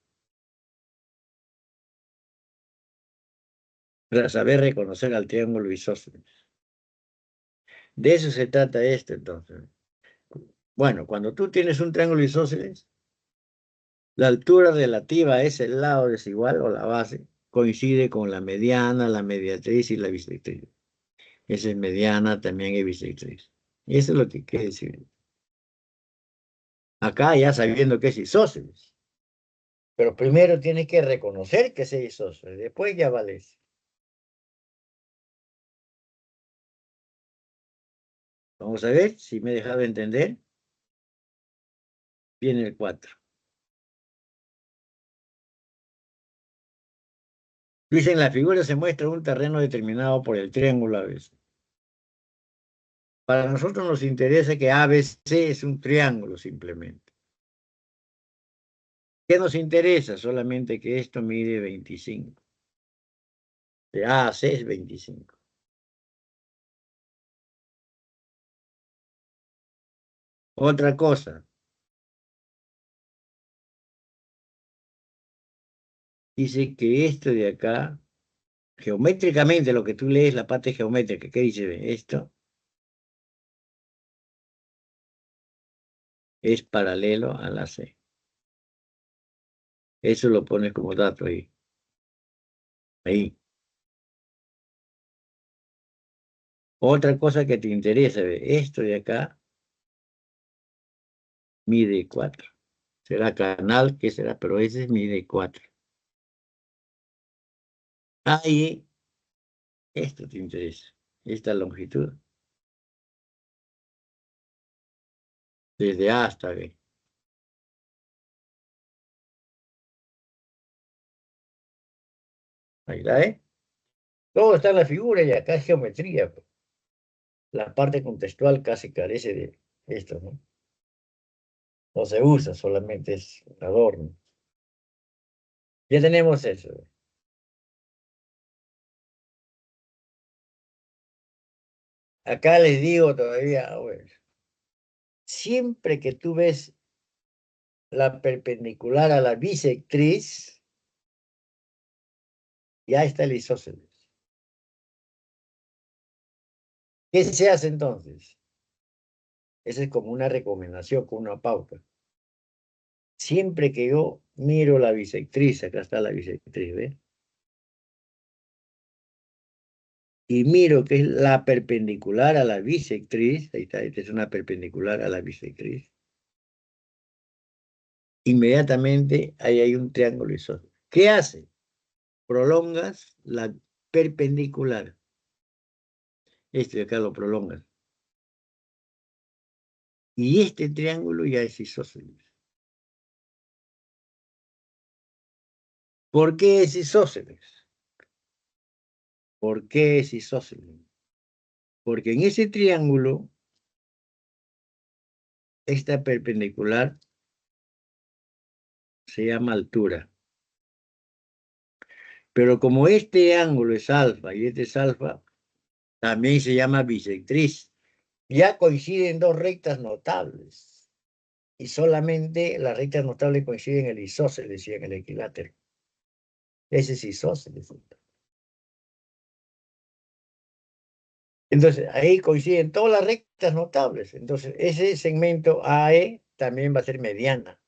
Para saber reconocer al triángulo isósceles. De eso se trata esto, entonces. Bueno, cuando tú tienes un triángulo isósceles, la altura relativa a ese lado desigual o la base coincide con la mediana, la mediatriz y la bisectriz. Esa es mediana, también es bisectriz. Eso es lo que quiere decir. Acá ya sabiendo que es isósceles. Pero primero tienes que reconocer que es isósceles. Después ya vale eso. Vamos a ver si me he dejado entender. Viene el 4. Dice, en la figura se muestra un terreno determinado por el triángulo ABC. Para nosotros nos interesa que ABC es un triángulo simplemente. ¿Qué nos interesa? Solamente que esto mide 25. De A a C es 25. Otra cosa. Dice que esto de acá, geométricamente, lo que tú lees, la parte geométrica, ¿qué dice? Esto es paralelo a la C. Eso lo pones como dato ahí. Ahí. Otra cosa que te interesa, esto de acá mide 4. Será canal, ¿qué será? Pero ese mide 4. Ahí, esto te interesa. Esta longitud. Desde A hasta B. Ahí está, ¿eh? Todo está en la figura y acá es geometría. Pues. La parte contextual casi carece de esto, ¿no? No se usa, solamente es un adorno. Ya tenemos eso. Acá les digo todavía, bueno, siempre que tú ves la perpendicular a la bisectriz, ya está el isósceles. ¿Qué se hace entonces? Esa es como una recomendación, como una pauta. Siempre que yo miro la bisectriz, acá está la bisectriz, ¿ves? Y miro que es la perpendicular a la bisectriz, ahí está, esta es una perpendicular a la bisectriz. Inmediatamente ahí hay un triángulo isósceles. ¿Qué hace? Prolongas la perpendicular. Este de acá lo prolongas. Y este triángulo ya es isósceles. ¿Por qué es isósceles? ¿Por qué es isósceles? Porque en ese triángulo, esta perpendicular se llama altura. Pero como este ángulo es alfa y este es alfa, también se llama bisectriz. Ya coinciden dos rectas notables. Y solamente las rectas notables coinciden en el isósceles y en el equilátero. Ese es isósceles. Entonces, ahí coinciden todas las rectas notables. Entonces, ese segmento AE también va a ser mediana.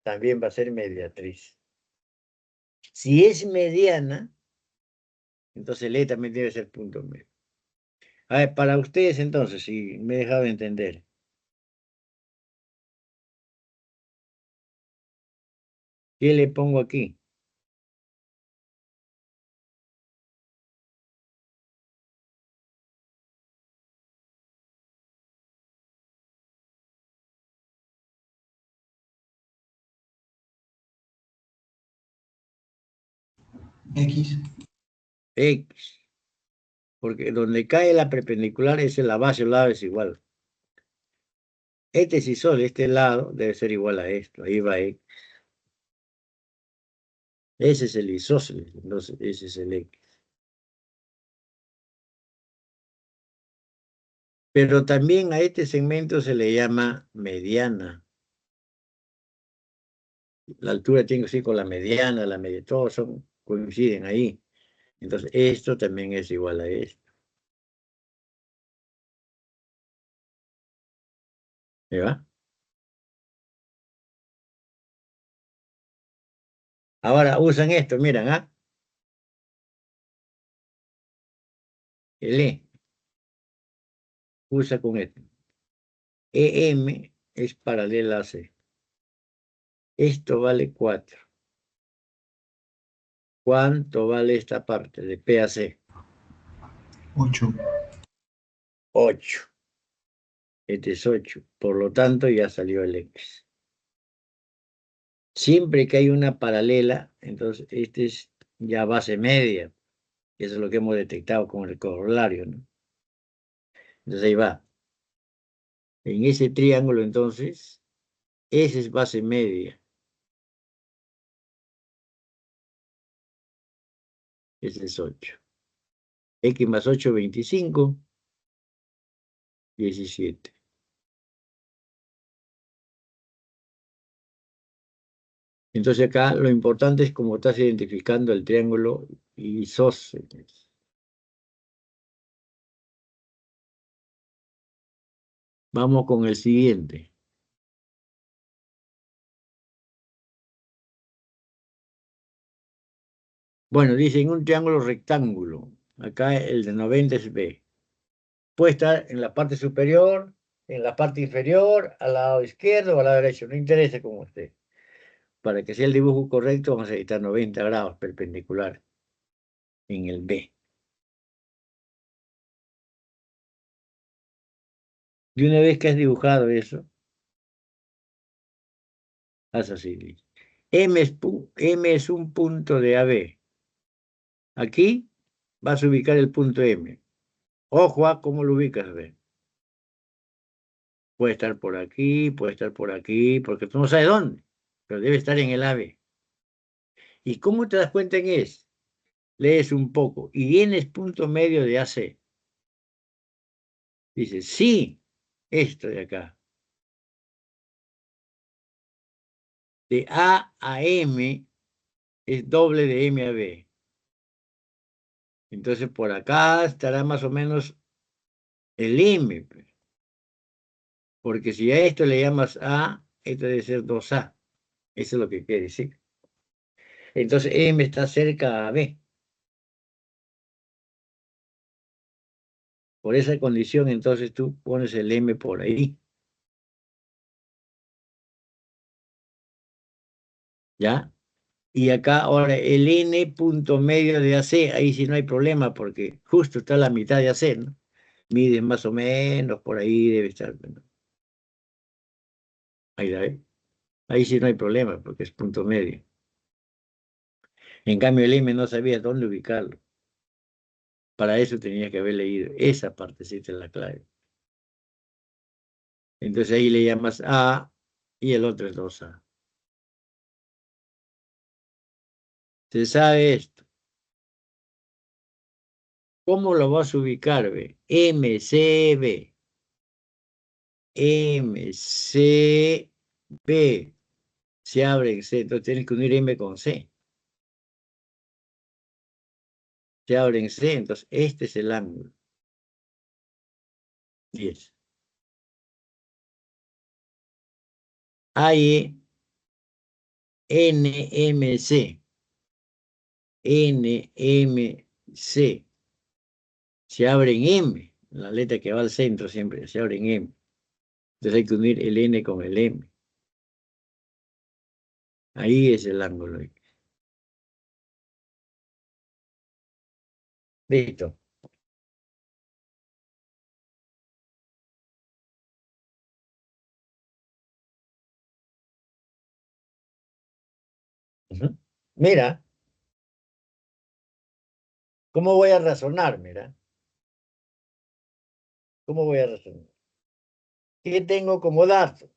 También va a ser mediatriz. Si es mediana, entonces el E también debe ser punto medio. A ver, para ustedes entonces, si me he dejado entender. ¿Qué le pongo aquí? X. X. Porque donde cae la perpendicular es en la base, el lado es igual. Este isósceles, este lado, debe ser igual a esto. Ahí va X. Ese es el isósceles, entonces ese es el X. Pero también a este segmento se le llama mediana. La altura tiene que ser con la mediana, todos coinciden ahí. Entonces, esto también es igual a esto. ¿Me va? Ahora usan esto, miran, ¿ah? El E. Usa con esto. EM es paralela a C. Esto vale 4. ¿Cuánto vale esta parte de P a C? 8. 8. Este es 8. Por lo tanto, ya salió el X. Siempre que hay una paralela, entonces este es ya base media. Eso es lo que hemos detectado con el corolario, ¿no? Entonces ahí va. En ese triángulo, entonces, esa es base media. Ese es 8. X más 8, 25. 17. Entonces acá lo importante es cómo estás identificando el triángulo isósceles. Vamos con el siguiente. Bueno, dice en un triángulo rectángulo. Acá el de 90 es B. Puede estar en la parte superior, en la parte inferior, al lado izquierdo o al lado derecho. No interesa como esté. Para que sea el dibujo correcto, vamos a editar 90 grados perpendicular en el B. Y una vez que has dibujado eso, haz así. M es un punto de AB. Aquí vas a ubicar el punto M. Ojo a cómo lo ubicas, B. Puede estar por aquí, puede estar por aquí, porque tú no sabes dónde, pero debe estar en el AB. ¿Y cómo te das cuenta en es? Lees un poco y tienes punto medio de AC. Dices, sí, esto de acá. De A a M es doble de M a B. Entonces por acá estará más o menos el M. Porque si a esto le llamas A, esto debe ser 2A. Eso es lo que quiere decir. Entonces M está cerca a B. Por esa condición, entonces tú pones el M por ahí. ¿Ya? Y acá ahora el N punto medio de AC, ahí sí no hay problema porque justo está la mitad de AC, ¿no? Mide más o menos, por ahí debe estar, ¿no? Ahí la ve. Ahí sí no hay problema porque es punto medio. En cambio el M no sabía dónde ubicarlo. Para eso tenía que haber leído esa partecita en la clave. Entonces ahí le llamas A y el otro es 2A. Se sabe esto. ¿Cómo lo vas a ubicar, ve? MCB. MCB. Se abre en C, entonces tienes que unir M con C. Se abre en C, entonces este es el ángulo. 10. Hay NMC. NMC. Se abre en M. La letra que va al centro siempre se abre en M. Entonces hay que unir el N con el M. Ahí es el ángulo. Listo. Ujú. Mira, ¿cómo voy a razonar? Mira, ¿cómo voy a razonar? ¿Qué tengo como dato?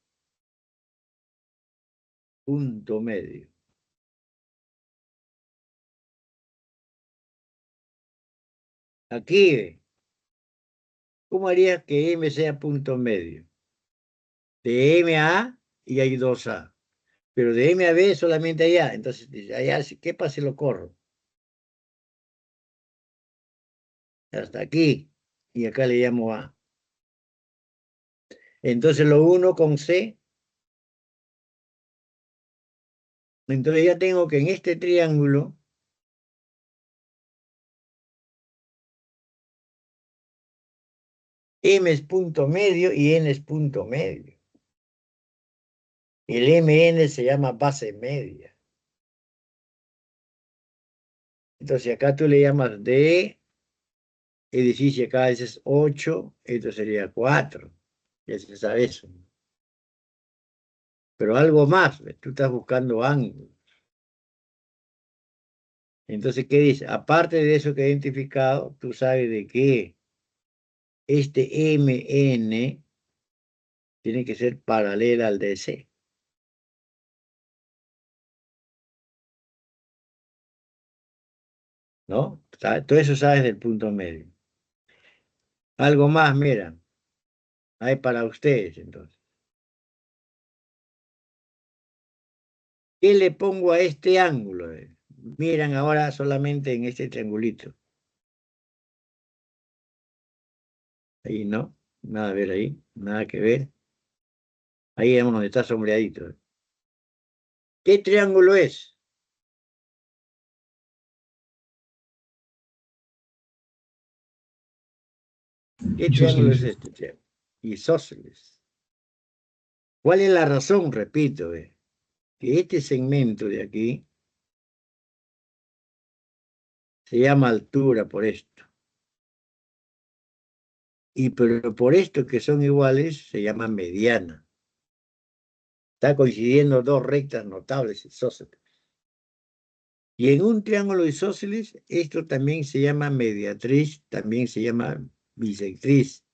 Punto medio. Aquí, ¿cómo harías que M sea punto medio? De M a A y hay 2A. Pero de M a B solamente allá. Entonces, allá, ¿qué pasa si lo corro? Hasta aquí. Y acá le llamo A. Entonces lo uno con C. Entonces ya tengo que en este triángulo M es punto medio y N es punto medio. El MN se llama base media. Entonces acá tú le llamas D, edificio acá ese es 8, esto sería 4. Ya se sabe eso. Pero algo más, tú estás buscando ángulos. Entonces, ¿qué dice? Aparte de eso que he identificado, tú sabes de que este MN tiene que ser paralela al DC. ¿No? Todo eso sabes del punto medio. Algo más, mira, hay para ustedes entonces. ¿Qué le pongo a este ángulo? Miran ahora solamente en este triangulito. Ahí no, nada a ver ahí, nada que ver. Ahí vemos donde está sombreadito. ¿Qué triángulo es? ¿Qué triángulo es Isósceles. este triángulo? Isósceles. ¿Cuál es la razón? Repito, que este segmento de aquí se llama altura por esto. Y pero por esto que son iguales se llama mediana. Está coincidiendo dos rectas notables isósceles. Y en un triángulo isósceles, esto también se llama mediatriz, también se llama bisectriz.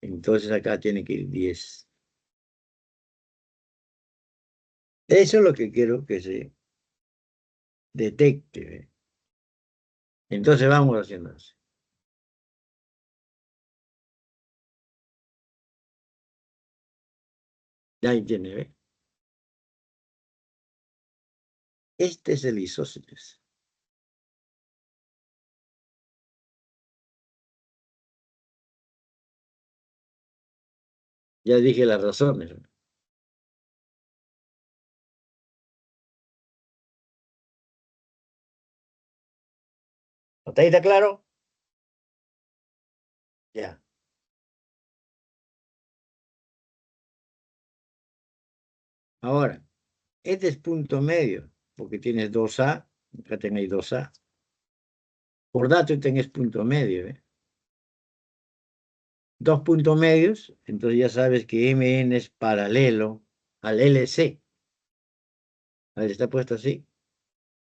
Entonces acá tiene que ir 10. Eso es lo que quiero que se detecte. ¿Ve? Entonces vamos haciendo así. Ya ahí tiene, ¿ve? Este es el isósceles. Ya dije las razones. ¿Hasta ahí está claro? Ya. Ahora, este es punto medio, porque tienes 2A, acá tenéis 2A. Por dato tenés punto medio, ¿eh? Dos puntos medios, entonces ya sabes que MN es paralelo al LC. A ver, está puesto así.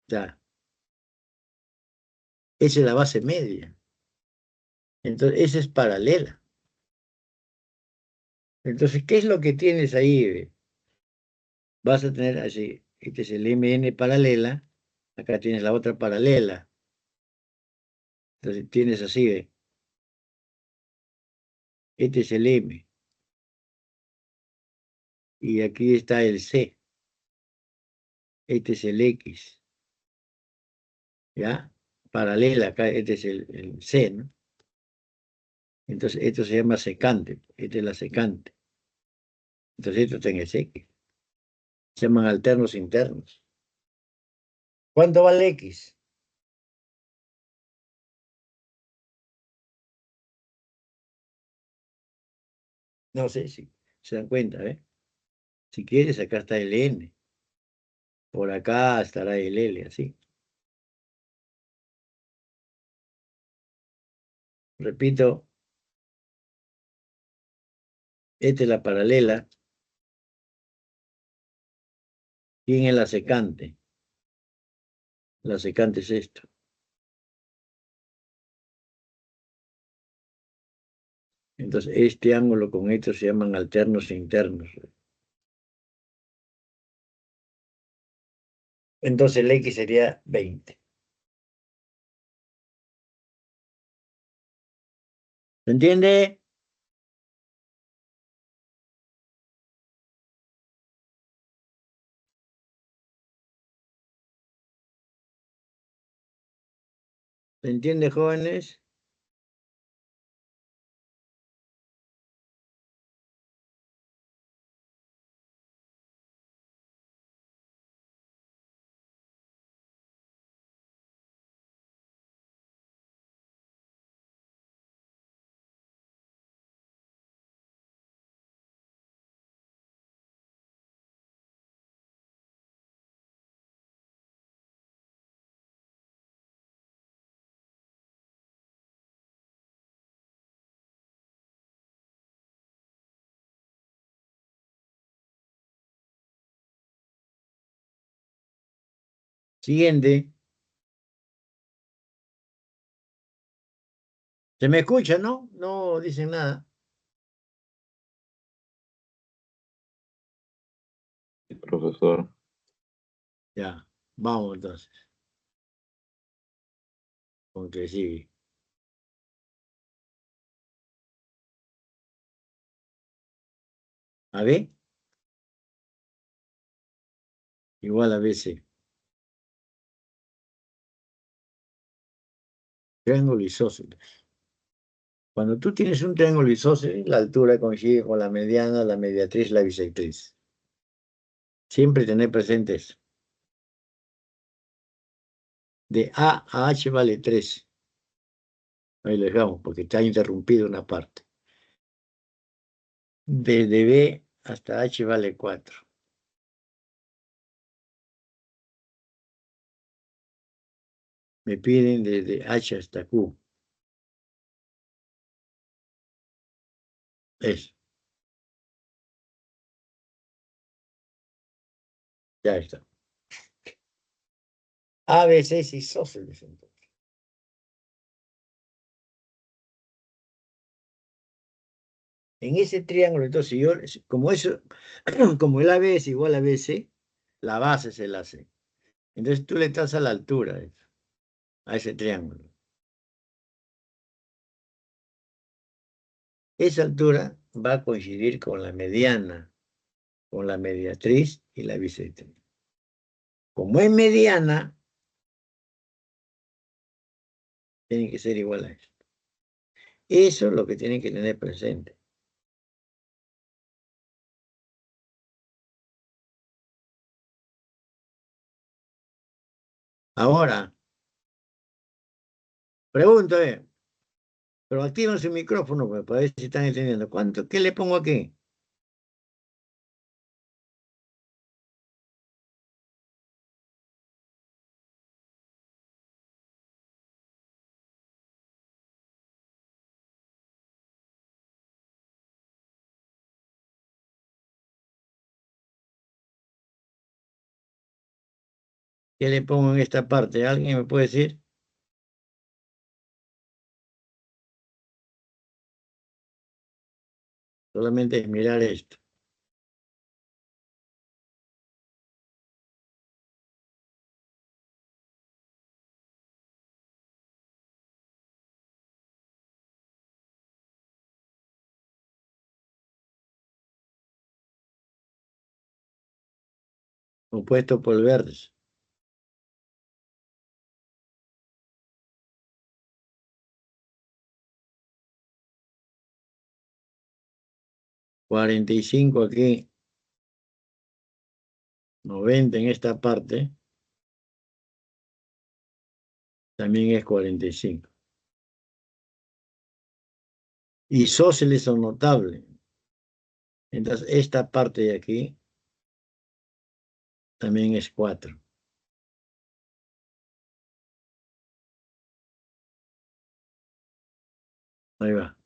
Ya. Esa es la base media. Entonces, esa es paralela. Entonces, ¿qué es lo que tienes ahí? Vas a tener así, este es el MN paralela, acá tienes la otra paralela. Entonces, tienes así, ¿ve? Este es el M. Y aquí está el C. Este es el X. ¿Ya? Paralela, acá este es el C, ¿no? Entonces, esto se llama secante. Esta es la secante. Entonces, esto está en el X. Se llaman alternos internos. ¿Cuánto vale X? No sé si se dan cuenta, ¿eh? Si quieres, acá está el N. Por acá estará el L, así. Repito, esta es la paralela. ¿Quién es la secante? La secante es esto. Entonces, este ángulo con esto se llaman alternos internos. Entonces, el X sería 20. ¿Se entiende? ¿Se entiende, jóvenes? Siguiente. ¿Se me escucha, no? No dicen nada. Profesor. Ya, vamos entonces. Con que sigue. A ver, igual a BC. Triángulo isósceles. Cuando tú tienes un triángulo isósceles, la altura coincide con la mediana, la mediatriz, la bisectriz. Siempre tener presente eso. De A a H vale 3. Ahí lo dejamos porque está interrumpido una parte. Desde B hasta H vale 4. Me piden desde H hasta Q. Eso, ya está. A, B, C es isósceles entonces. En ese triángulo, entonces yo, como eso, como el AB es igual a BC, la base es el AC. Entonces tú le estás a la altura a ese triángulo. Esa altura va a coincidir con la mediana, con la mediatriz y la bisectriz. Como es mediana, tiene que ser igual a eso. Eso es lo que tienen que tener presente. Ahora, pregunto, pero activan su micrófono pues, para ver si están entendiendo. ¿Qué le pongo aquí? ¿Qué le pongo en esta parte? ¿Alguien me puede decir? Solamente es mirar esto. Compuesto por verdes. $45 aquí. 90 en esta parte. También es 45. Isósceles son notables. Entonces, esta parte de aquí también es 4. Ahí va.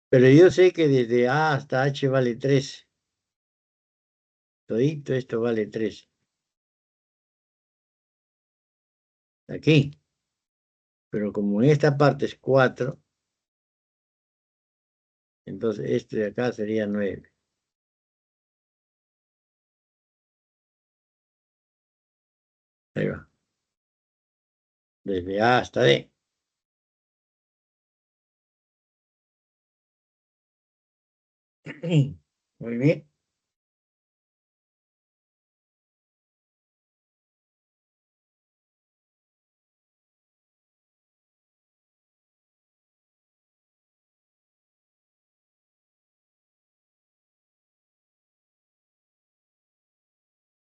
Pero yo sé que desde A hasta H vale 3. Todito esto vale 3. Aquí. Pero como en esta parte es 4, entonces este de acá sería 9. Ahí va. Desde A hasta D. Muy bien.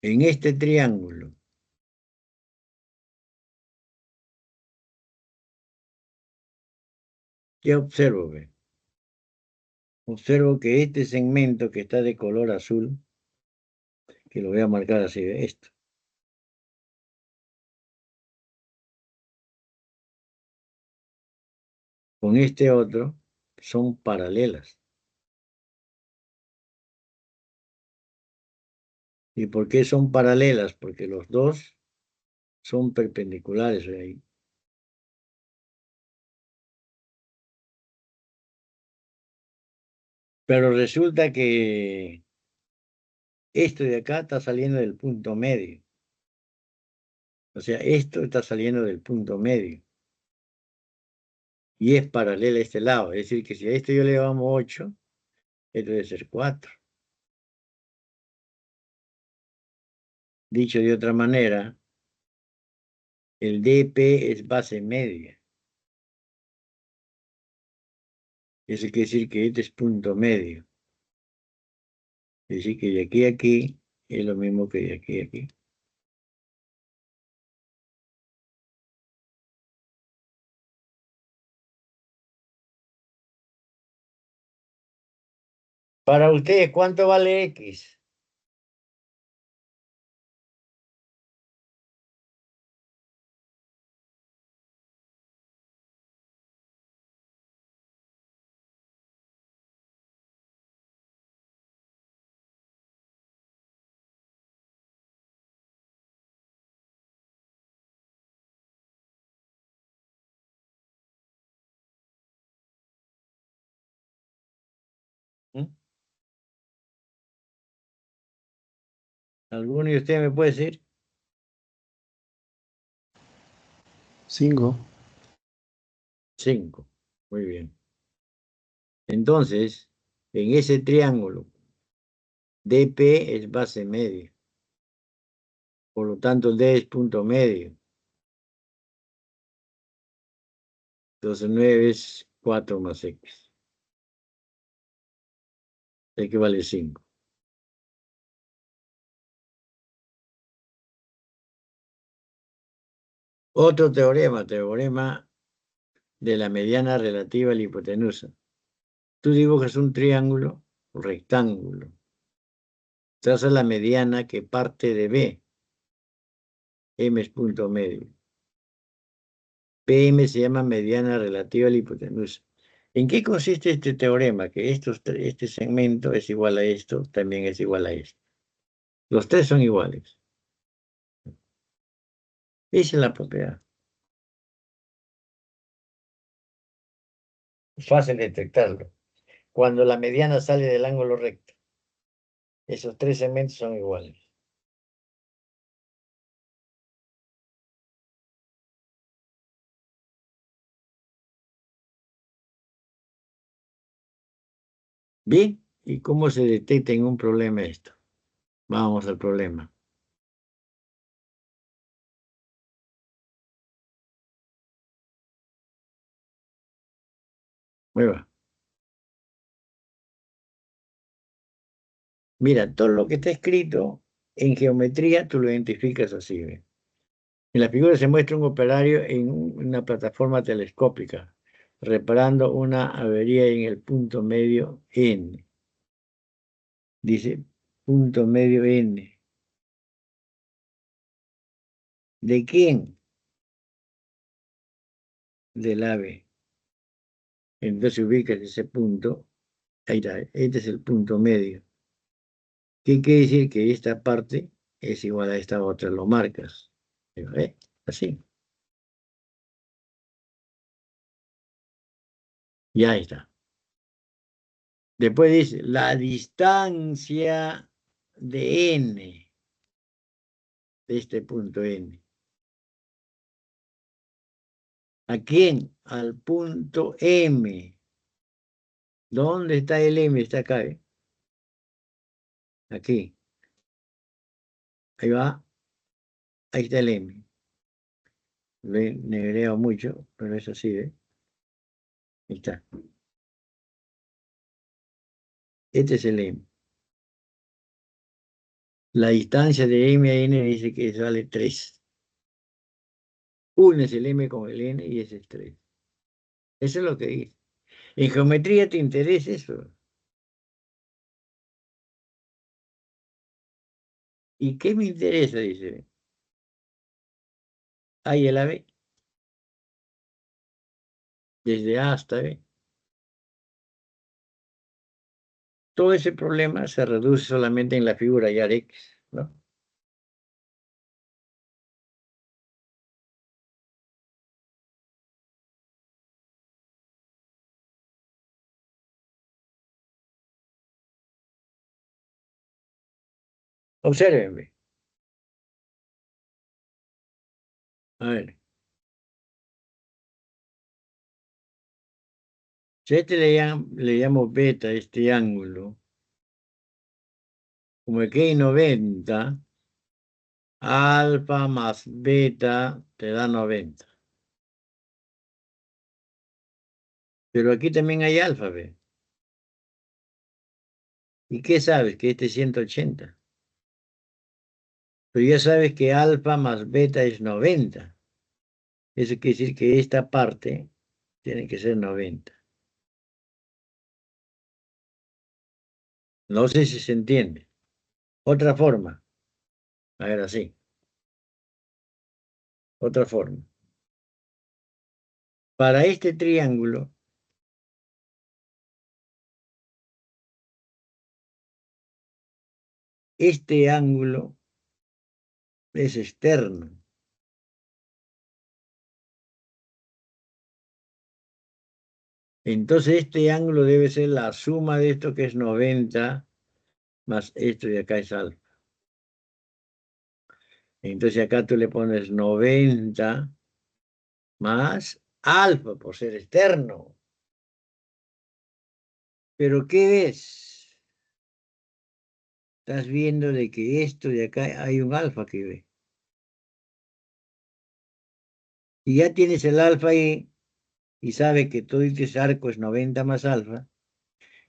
En este triángulo, ¿qué observo? Ve? Observo que este segmento que está de color azul, que lo voy a marcar así, esto, con este otro, son paralelas. ¿Y por qué son paralelas? Porque los dos son perpendiculares ahí. Pero resulta que esto de acá está saliendo del punto medio. O sea, esto está saliendo del punto medio. Y es paralela a este lado. Es decir, que si a esto yo le damos 8, esto debe ser 4. Dicho de otra manera, el DP es base media. Eso quiere decir que este es punto medio. Es decir, que de aquí a aquí es lo mismo que de aquí a aquí. Para ustedes, ¿cuánto vale X? ¿Alguno de ustedes me puede decir? 5. 5. Muy bien. Entonces, en ese triángulo, DP es base media. Por lo tanto, el D es punto medio. Entonces, 9 es 4 más X. X vale 5. Otro teorema de la mediana relativa a la hipotenusa. Tú dibujas un triángulo rectángulo. Traza la mediana que parte de B. M es punto medio. PM se llama mediana relativa a la hipotenusa. ¿En qué consiste este teorema? Que este segmento es igual a esto, también es igual a esto. Los tres son iguales. Esa es la propiedad. Es fácil detectarlo. Cuando la mediana sale del ángulo recto, esos tres segmentos son iguales. Bien, ¿y cómo se detecta en un problema esto? Vamos al problema. Muy bien. Mira, todo lo que está escrito en geometría, tú lo identificas así. ¿Ve? En la figura se muestra un operario en una plataforma telescópica, reparando una avería en el punto medio N. Dice punto medio N. ¿De quién? Del ave. Entonces ubicas ese punto. Ahí está, este es el punto medio. ¿Qué quiere decir? Que esta parte es igual a esta otra, lo marcas. Así. Ya está. Después dice, la distancia de N, de este punto N. ¿A quién? Al punto M. ¿Dónde está el M? Está acá, ¿eh? Aquí. Ahí va. Ahí está el M. Lo he negreado mucho, pero es así, ¿eh? Ahí está. Este es el M. La distancia de M a N dice que vale 3. Unes el M con el N y ese es 3. Eso es lo que dice. En geometría te interesa eso. ¿Y qué me interesa? Dice. Ahí el B. Desde A hasta B. Todo ese problema se reduce solamente en la figura y X, ¿no? Obsérvenme. A ver. Si a este le llamo beta, este ángulo, como aquí hay 90, alfa más beta te da 90. Pero aquí también hay alfa, ¿ve? ¿Y qué sabes? Que este es 180. Pero ya sabes que alfa más beta es 90. Eso quiere decir que esta parte tiene que ser 90. No sé si se entiende. Otra forma. A ver, así. Otra forma. Para este triángulo, este ángulo es externo. Entonces este ángulo debe ser la suma de esto que es 90 más esto de acá es alfa. Entonces acá tú le pones 90 más alfa por ser externo. ¿Pero qué ves? Estás viendo de que esto de acá hay un alfa que ve. Y ya tienes el alfa ahí y sabe que todo este arco es 90 más alfa.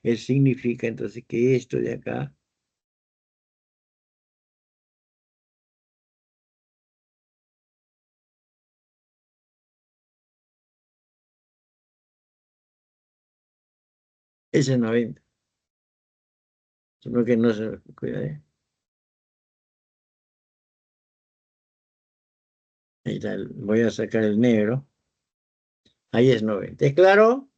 Eso significa entonces que esto de acá es el 90. Sino que no se... Cuidado, ahí está, voy a sacar el negro. Ahí es 90. ¿Es claro?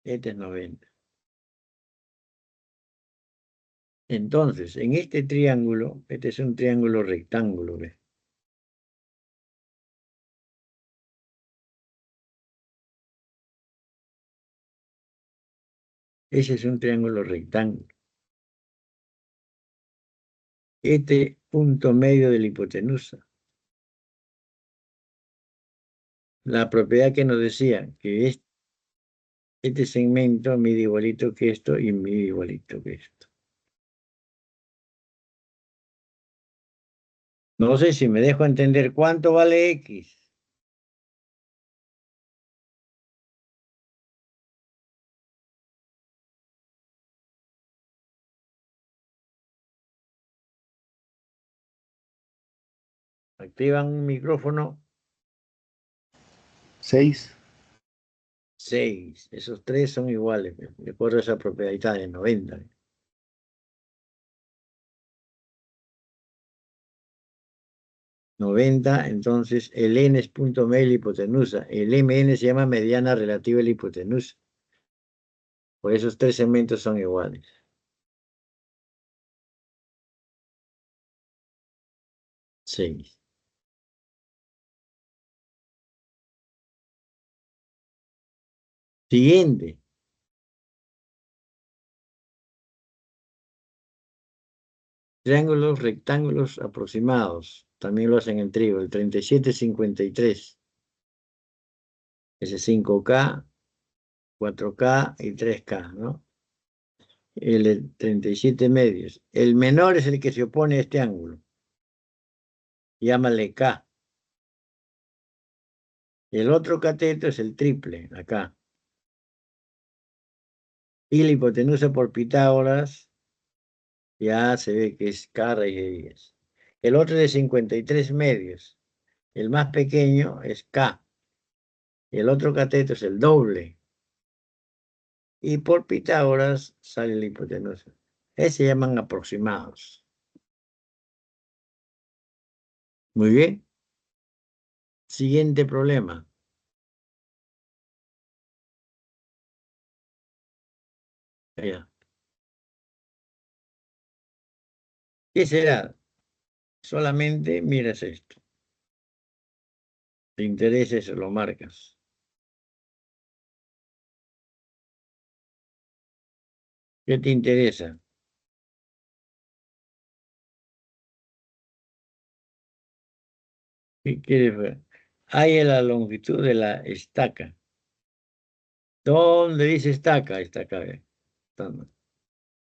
Este es 90. Entonces, en este triángulo, este es un triángulo rectángulo, ¿ves? Ese es un triángulo rectángulo. Este punto medio de la hipotenusa. La propiedad que nos decía que este segmento mide igualito que esto y mide igualito que esto. No sé si me dejo entender cuánto vale X. Activan un micrófono. 6. 6. Esos tres son iguales. De acuerdo a esa propiedad. Ahí está, de 90. 90, entonces el n es punto medio de la hipotenusa. El mn se llama mediana relativa de la hipotenusa. Por esos tres segmentos son iguales. Seis. Siguiente. Triángulos rectángulos aproximados. También lo hacen en trigo. El 3753. Ese es 5K, 4K y 3K, ¿no? El 37 medios. El menor es el que se opone a este ángulo. Llámale K. El otro cateto es el triple, acá. Y la hipotenusa por Pitágoras ya se ve que es K raíz de 10. El otro es de 53 medios. El más pequeño es K. El otro cateto es el doble. Y por Pitágoras sale la hipotenusa. Se llaman aproximados. Muy bien. Siguiente problema. Allá. ¿Qué será? Solamente miras esto. Te interesa eso, lo marcas. ¿Qué te interesa? ¿Qué quieres ver? Hay en la longitud de la estaca. ¿Dónde dice estaca? Estaca, ve. ¿Dónde?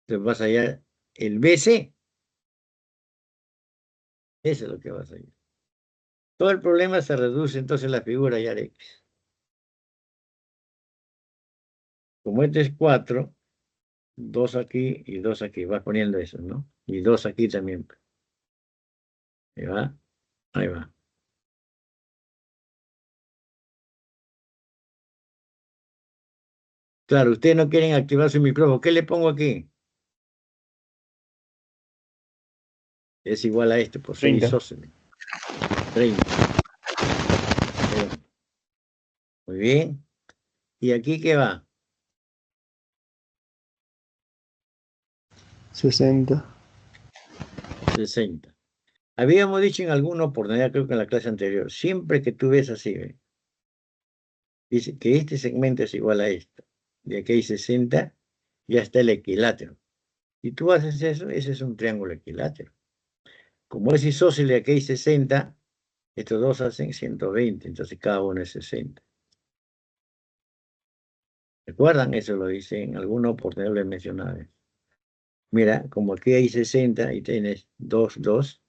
Te vas allá. El BC. Eso es lo que vas a ir. Todo el problema se reduce entonces a la figura ya de X. Como este es 4, 2 aquí y 2 aquí. Vas poniendo eso, ¿no? Y 2 aquí también. Ahí va. Ahí va. Claro, ustedes no quieren activar su micrófono. ¿Qué le pongo aquí? Es igual a esto, por 6 30. isósceles. 30. Muy bien. ¿Y aquí qué va? 60. 60. Habíamos dicho en alguna oportunidad, creo que en la clase anterior, siempre que tú ves así, ¿ve? Dice que este segmento es igual a esto. De aquí hay 60, ya está el equilátero. Si tú haces eso, ese es un triángulo equilátero. Como es isósceles, aquí hay 60, estos dos hacen 120, entonces cada uno es 60. ¿Recuerdan? Eso lo dice en alguna oportunidad, lo he mencionado. Mira, como aquí hay 60 y tienes 2, 2,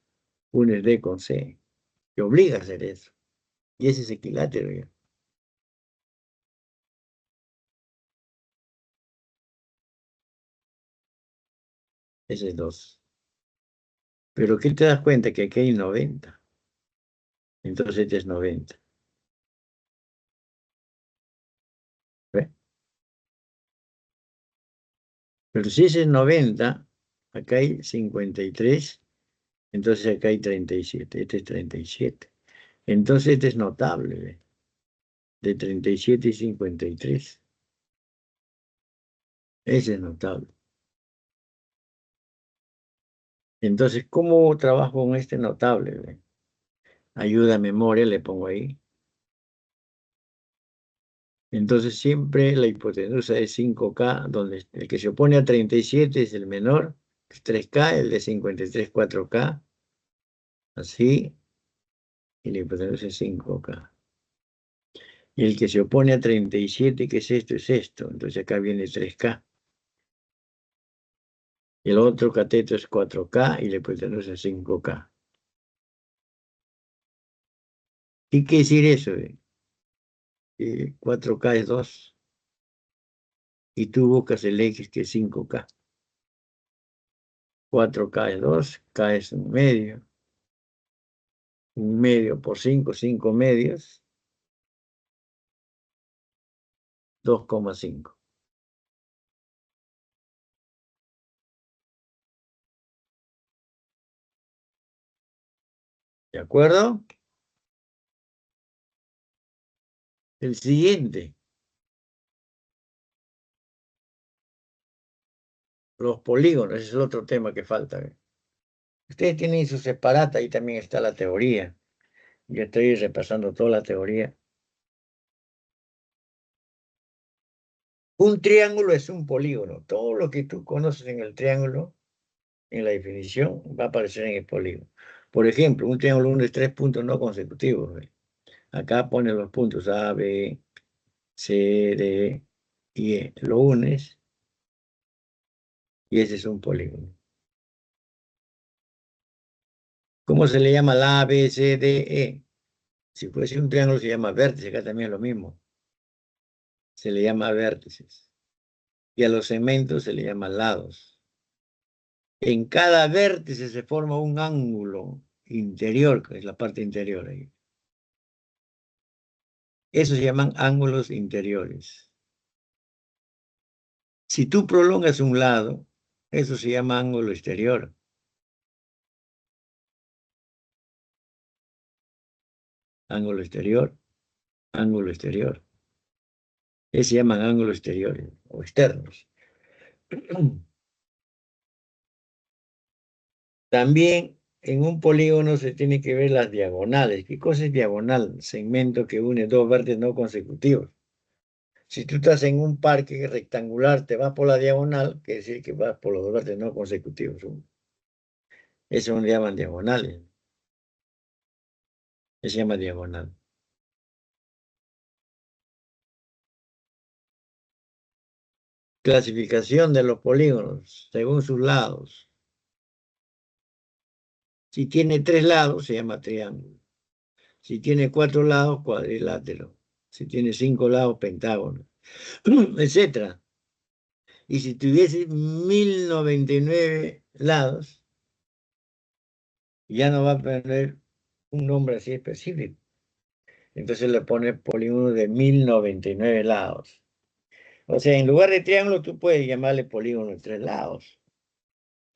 unes D con C. Te obliga a hacer eso. Y ese es equilátero ya. Ese es 2. Pero ¿qué te das cuenta? Que aquí hay 90. Entonces este es 90. ¿Ve? Pero si ese es 90, acá hay 53, entonces acá hay 37. Este es 37. Entonces este es notable, ¿ve? De 37 y 53. Ese es notable. Entonces, ¿cómo trabajo con este notable? ¿Ve? Ayuda a memoria, le pongo ahí. Entonces siempre la hipotenusa es 5K, donde el que se opone a 37 es el menor, es 3K, el de 53, 4K, así, y la hipotenusa es 5K. Y el que se opone a 37, que es esto, entonces acá viene 3K. El otro cateto es 4K y la hipotenusa es 5K. ¿Qué quiere decir eso? 4K es 2, y tú buscas el X que es 5K. 4K es 2, K es un medio por 5, 5 medios, 2,5. ¿De acuerdo? El siguiente, los polígonos, ese es el otro tema que falta. Ustedes tienen su separata, ahí también está la teoría. Yo estoy repasando toda la teoría. Un triángulo es un polígono. Todo lo que tú conoces en el triángulo, en la definición, va a aparecer en el polígono. Por ejemplo, un triángulo uno es 3 puntos no consecutivos. ¿Ve? Acá ponen los puntos A, B, C, D y E. Lo unes y ese es un polígono. ¿Cómo se le llama la A, B, C, D, E? Si fuese un triángulo se llama vértice, acá también es lo mismo. Se le llama vértices. Y a los segmentos se le llama lados. En cada vértice se forma un ángulo interior, que es la parte interior ahí. Esos se llaman ángulos interiores. Si tú prolongas un lado, eso se llama ángulo exterior. Ángulo exterior, ángulo exterior. Esos se llaman ángulos exteriores o externos. También en un polígono se tiene que ver las diagonales. ¿Qué cosa es diagonal? Segmento que une dos vértices no consecutivos. Si tú estás en un parque rectangular, te vas por la diagonal, quiere decir que vas por los dos vértices no consecutivos. Eso se llaman diagonales. Eso se llama diagonal. Clasificación de los polígonos según sus lados. Si tiene 3 lados, se llama triángulo. Si tiene 4 lados, cuadrilátero. Si tiene 5 lados, pentágono, etcétera. Y si tuviese 1099 lados, ya no va a tener un nombre así específico. Entonces le pone polígono de 1099 lados. O sea, en lugar de triángulo, tú puedes llamarle polígono de 3 lados.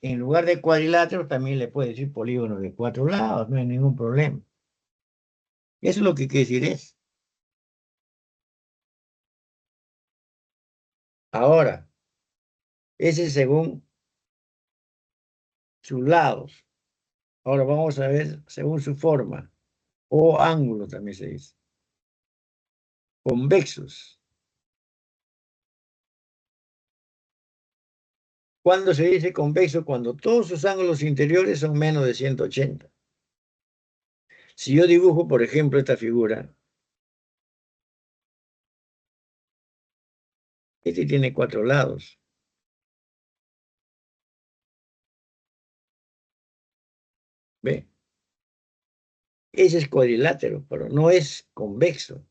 En lugar de cuadrilátero, también le puedes decir polígono de 4 lados, no hay ningún problema. Eso es lo que quiere decir es. Ahora, ese es según sus lados. Ahora vamos a ver según su forma. O ángulo también se dice. Convexos. ¿Cuándo se dice convexo? Cuando todos sus ángulos interiores son menos de 180. Si yo dibujo, por ejemplo, esta figura, este tiene 4 lados. ¿Ve? Ese es cuadrilátero, pero no es convexo.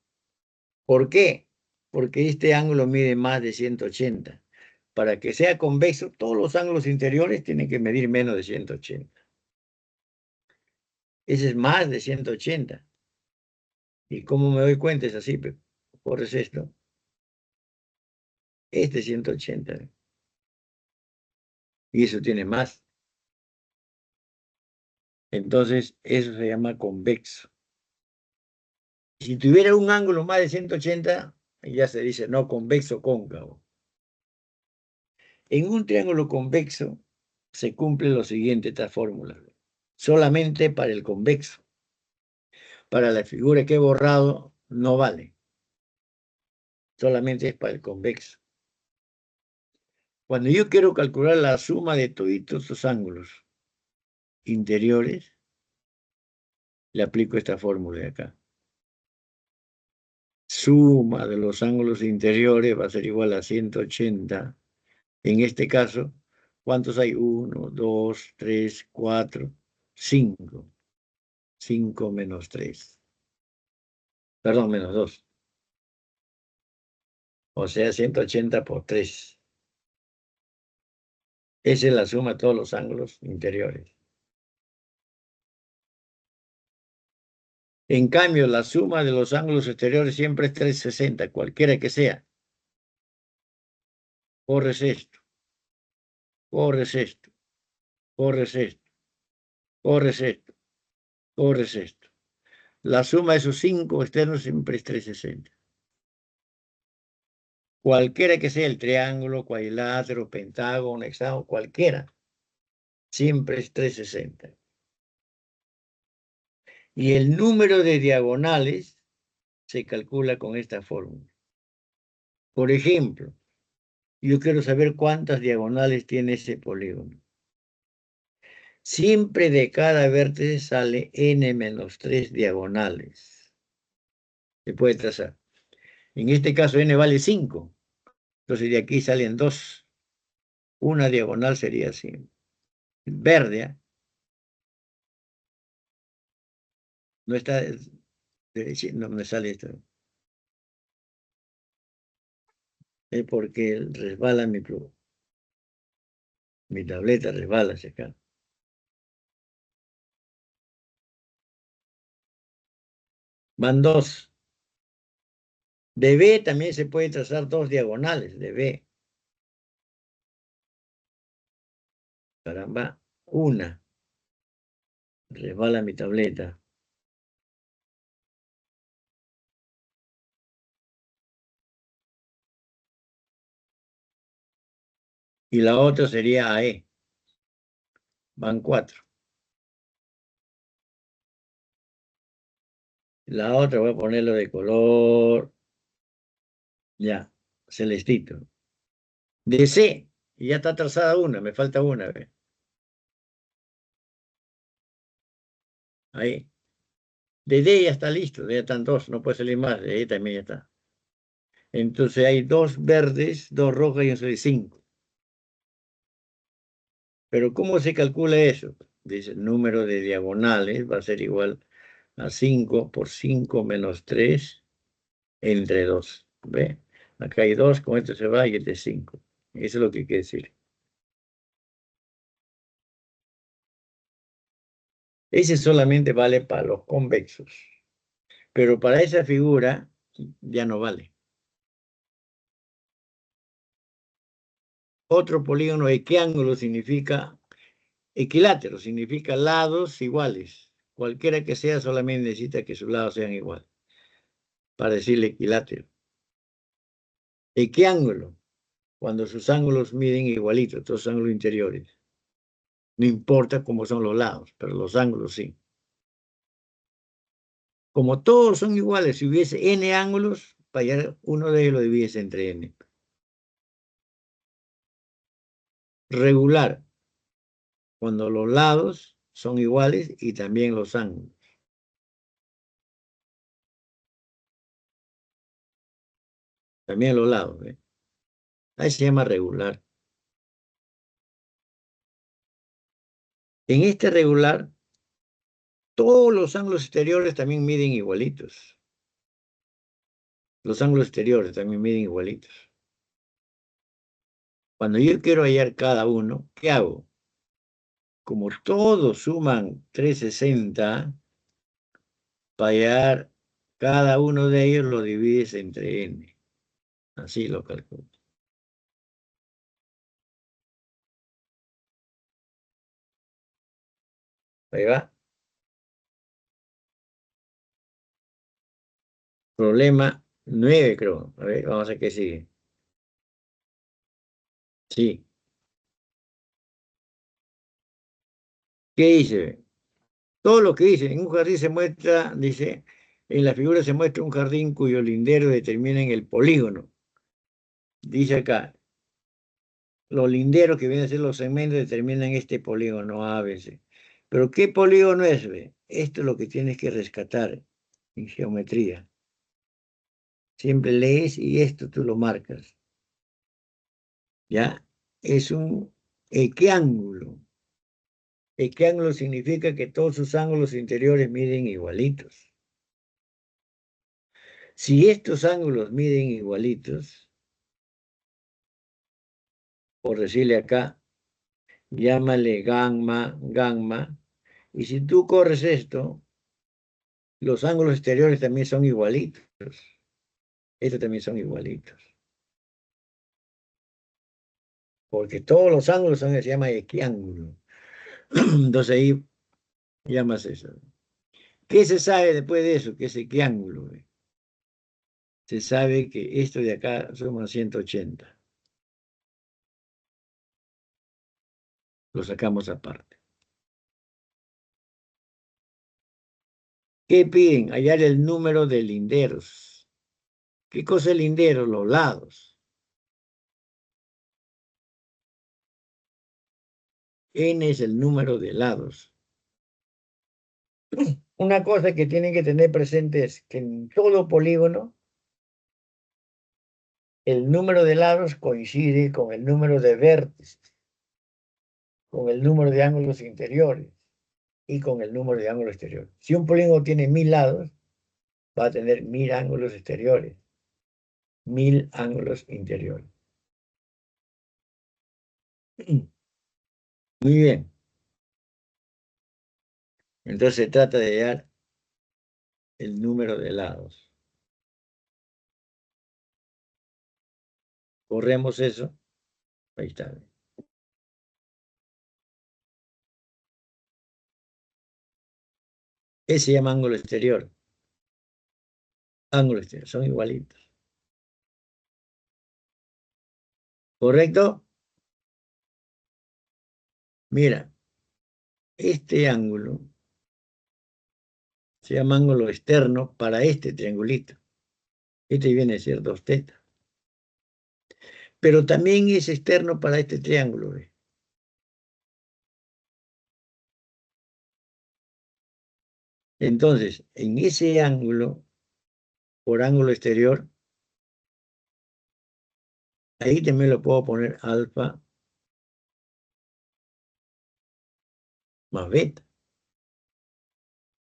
¿Por qué? Porque este ángulo mide más de 180. Para que sea convexo, todos los ángulos interiores tienen que medir menos de 180. Ese es más de 180. ¿Y cómo me doy cuenta? Es así, corres esto. Este es 180. Y eso tiene más. Entonces, eso se llama convexo. Si tuviera un ángulo más de 180, ya se dice no convexo cóncavo. En un triángulo convexo se cumple lo siguiente, esta fórmula. Solamente para el convexo. Para la figura que he borrado, no vale. Solamente es para el convexo. Cuando yo quiero calcular la suma de todos estos ángulos interiores, le aplico esta fórmula de acá. Suma de los ángulos interiores va a ser igual a 180. En este caso, ¿cuántos hay? 1, 2, 3, 4, 5. 5 menos 3. Perdón, menos 2. O sea, 180 por 3. Esa es la suma de todos los ángulos interiores. En cambio, la suma de los ángulos exteriores siempre es 360, cualquiera que sea. Corres esto, corres esto, corres esto, corres esto, corres esto. La suma de esos 5 externos siempre es 360. Cualquiera que sea el triángulo, cuadrilátero, pentágono, hexágono, cualquiera, siempre es 360. Y el número de diagonales se calcula con esta fórmula. Por ejemplo, yo quiero saber cuántas diagonales tiene ese polígono. Siempre de cada vértice sale n-3 diagonales. Se puede trazar. En este caso n vale 5. Entonces de aquí salen 2. Una diagonal sería así. Verde, ¿eh? No está... No me sale esto. Es porque resbala mi tableta, resbala hacia acá. Van 2. De B también se puede trazar 2 diagonales de B. Caramba, una. Resbala mi tableta. Y la otra sería AE. Van 4. La otra voy a ponerlo de color, ya, celestito. De C, y ya está trazada una, me falta una. ¿Ve? Ahí. De D ya está listo, ya están 2, no puede salir más, de ahí también ya está. Entonces hay 2 verdes, 2 rojas y un de 5. Pero ¿cómo se calcula eso? Dice el número de diagonales va a ser igual a 5 por 5 menos 3 entre 2. ¿Ve? Acá hay 2, con esto se va y este es 5. Eso es lo que quiere decir. Ese solamente vale para los convexos. Pero para esa figura ya no vale. Otro polígono equiángulo significa equilátero, significa lados iguales. Cualquiera que sea solamente necesita que sus lados sean iguales para decirle equilátero. Equiángulo, cuando sus ángulos miden igualitos, todos ángulos interiores. No importa cómo son los lados, pero los ángulos sí. Como todos son iguales, si hubiese n ángulos, uno de ellos lo divides entre n. regular cuando los lados son iguales y también los ángulos. También los lados, ¿eh? Ahí se llama regular. En este regular, todos los ángulos exteriores también miden igualitos. Los ángulos exteriores también miden igualitos. Cuando yo quiero hallar cada uno, ¿qué hago? Como todos suman 360, para hallar cada uno de ellos lo divides entre n. Así lo calculo. Ahí va. Problema 9, creo. A ver, vamos a ver qué sigue. Sí. ¿Qué dice? Todo lo que dice, en un jardín se muestra, dice, en la figura se muestra un jardín cuyo lindero determina en el polígono. Dice acá, los linderos que vienen a ser los segmentos determinan este polígono A, B, C. Pero ¿qué polígono es, ve? Esto es lo que tienes que rescatar en geometría. Siempre lees y esto tú lo marcas. ¿Ya? Es un equiángulo. Equiángulo significa que todos sus ángulos interiores miden igualitos. Si estos ángulos miden igualitos, por decirle acá, llámale gamma, y si tú corres esto, los ángulos exteriores también son igualitos. Estos también son igualitos. Porque todos los ángulos se llama equiángulo. Entonces ahí llamas eso. ¿Qué se sabe después de eso? ¿Qué es equiángulo? Se sabe que esto de acá suma 180. Lo sacamos aparte. ¿Qué piden? Hallar el número de linderos. ¿Qué cosa es lindero? Los lados. N es el número de lados. Una cosa que tienen que tener presente es que en todo polígono el número de lados coincide con el número de vértices, con el número de ángulos interiores y con el número de ángulos exteriores. Si un polígono tiene 1000 lados, va a tener 1000 ángulos exteriores, 1000 ángulos interiores. Muy bien. Entonces se trata de hallar el número de lados. Corremos eso. Ahí está. Ese se llama ángulo exterior. Ángulo exterior, son igualitos. ¿Correcto? Mira, este ángulo se llama ángulo externo para este triangulito. Este viene a ser 2θ. Pero también es externo para este triángulo, ¿ves? Entonces, en ese ángulo, por ángulo exterior, ahí también lo puedo poner alfa más beta.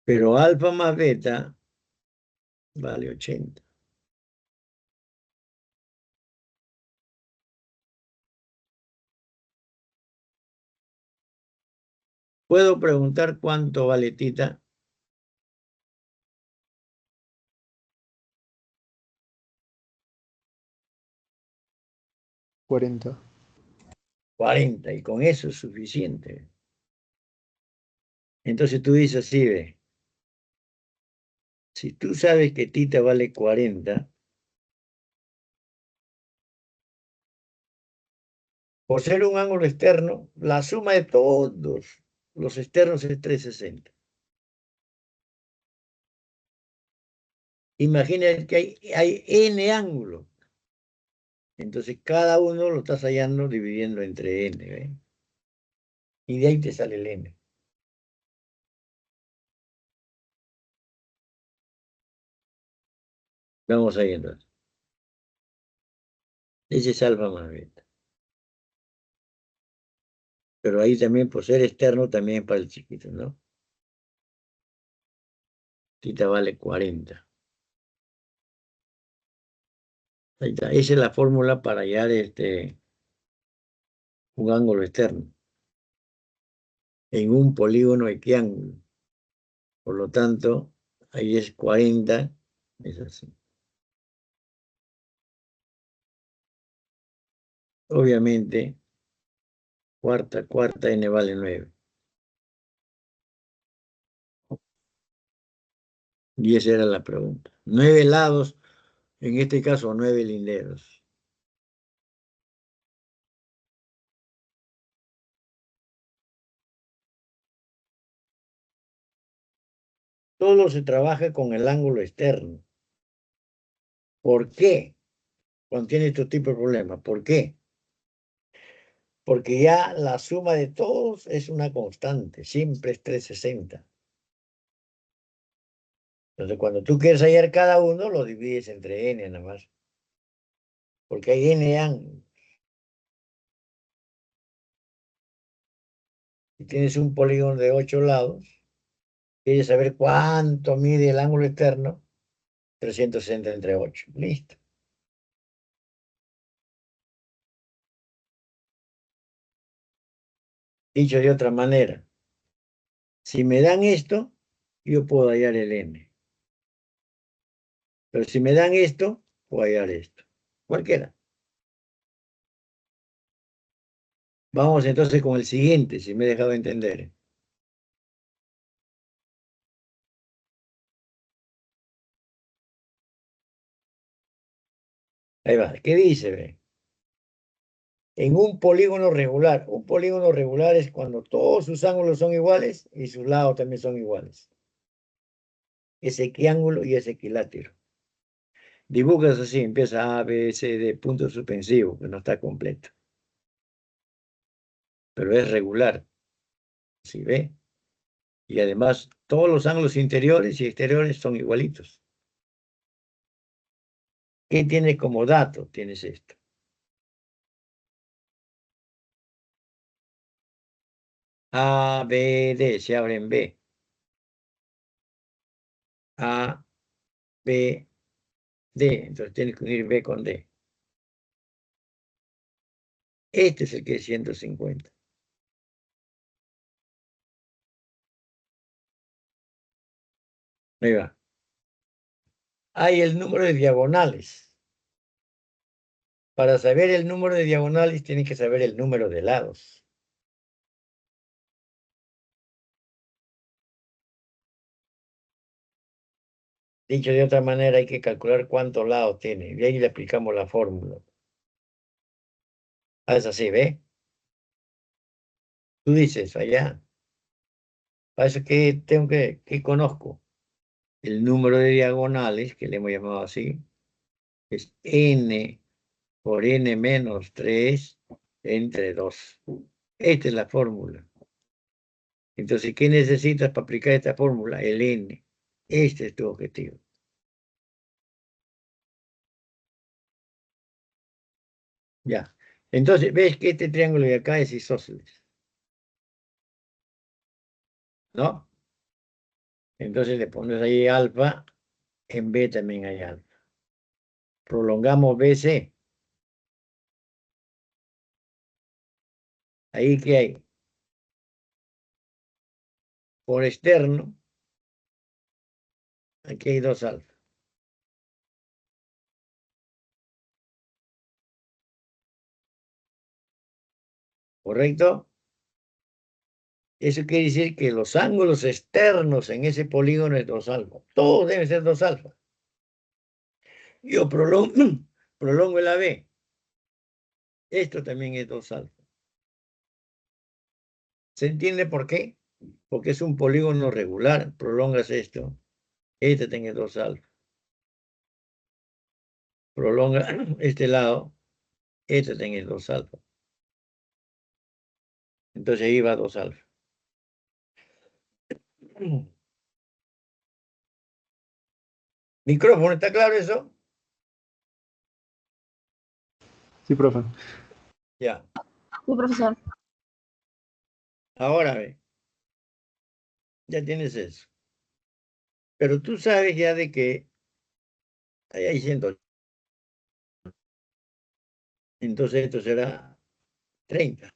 Pero alfa más beta vale 80. ¿Puedo preguntar cuánto vale tita? $40. 40, y con eso es suficiente. Entonces tú dices así, ve. Si tú sabes que tita vale 40, por ser un ángulo externo, la suma de todos los externos es 360. Imagínate que hay n ángulos. Entonces, cada uno lo estás hallando dividiendo entre n, ¿ve? Y de ahí te sale el n. Vamos ahí entonces. Ese es alfa más beta. Pero ahí también, por ser externo, también es para el chiquito, ¿no? Tita vale 40. Ahí está. Esa es la fórmula para hallar un ángulo externo en un polígono equiángulo. Por lo tanto, ahí es 40, es así. Obviamente, cuarta n vale 9. Y esa era la pregunta. 9 lados, en este caso 9 linderos. Todo se trabaja con el ángulo externo. ¿Por qué? Cuando tiene este tipo de problemas. ¿Por qué? Porque ya la suma de todos es una constante. Siempre es 360. Entonces, cuando tú quieres hallar cada uno, lo divides entre n nada más. Porque hay n ángulos. Si tienes un polígono de 8 lados, quieres saber cuánto mide el ángulo externo, 360 entre 8. Listo. Dicho de otra manera, si me dan esto, yo puedo hallar el n. Pero si me dan esto, puedo hallar esto. Cualquiera. Vamos entonces con el siguiente, si me he dejado entender. Ahí va. ¿Qué dice? Ve? En un polígono regular es cuando todos sus ángulos son iguales y sus lados también son iguales. Es equiángulo y es equilátero. Dibujas así, empieza A, B, C, D, punto suspensivo, que no está completo. Pero es regular. ¿Sí ve? Y además, todos los ángulos interiores y exteriores son igualitos. ¿Qué tienes como dato? Tienes esto. A, B, D, se abre en B. A, B, D. Entonces tienes que unir B con D. Este es el que es 150. Ahí va. Hay el número de diagonales. Para saber el número de diagonales, tienes que saber el número de lados. Dicho de otra manera, hay que calcular cuántos lados tiene. Y ahí le aplicamos la fórmula. Ah, es así, ¿ve? Tú dices, allá. Para eso que tengo que conozco. El número de diagonales, que le hemos llamado así, es n por n menos 3 entre 2. Esta es la fórmula. Entonces, ¿qué necesitas para aplicar esta fórmula? El n. Este es tu objetivo. Ya. Entonces, ves que este triángulo de acá es isósceles, ¿no? Entonces le pones ahí alfa, en B también hay alfa. Prolongamos BC. Ahí que hay. Por externo, aquí hay 2 alfa. ¿Correcto? Eso quiere decir que los ángulos externos en ese polígono es 2 alfa. Todos deben ser 2 alfa. Yo prolongo el AB. Esto también es 2 alfa. ¿Se entiende por qué? Porque es un polígono regular. Prolongas esto. Este tiene 2 alfa. Prolonga este lado. Esto tiene 2 alfa. Entonces ahí va 2 alfa. Micrófono, ¿está claro eso? Sí, profe. Ya. Sí, profesor. Ahora ve. Ya tienes eso. Pero tú sabes ya de que ahí hay 100. Entonces esto será 30.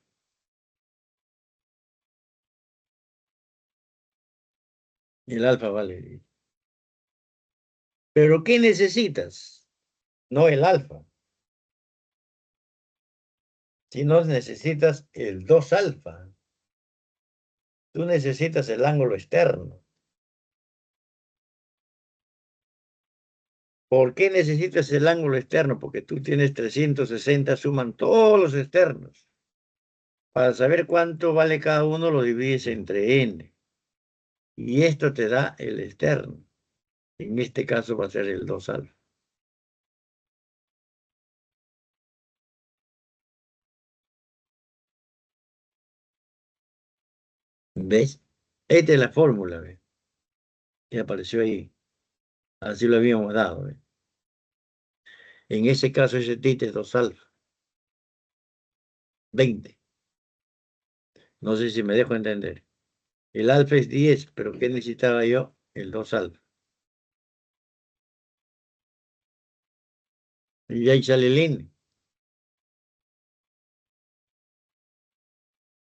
Y el alfa vale 10. ¿Pero qué necesitas? No el alfa, sino necesitas el 2 alfa. Tú necesitas el ángulo externo. ¿Por qué necesitas el ángulo externo? Porque tú tienes 360, suman todos los externos. Para saber cuánto vale cada uno, lo divides entre n. Y esto te da el externo. En este caso va a ser el 2 alfa. ¿Ves? Esta es la fórmula, ¿ves? Que apareció ahí. Así lo habíamos dado, ¿ves? En ese caso, ese tita es 2 alfa. 20. No sé si me dejo entender. El alfa es 10, pero ¿qué necesitaba yo? El 2 alfa. Y ahí sale el n.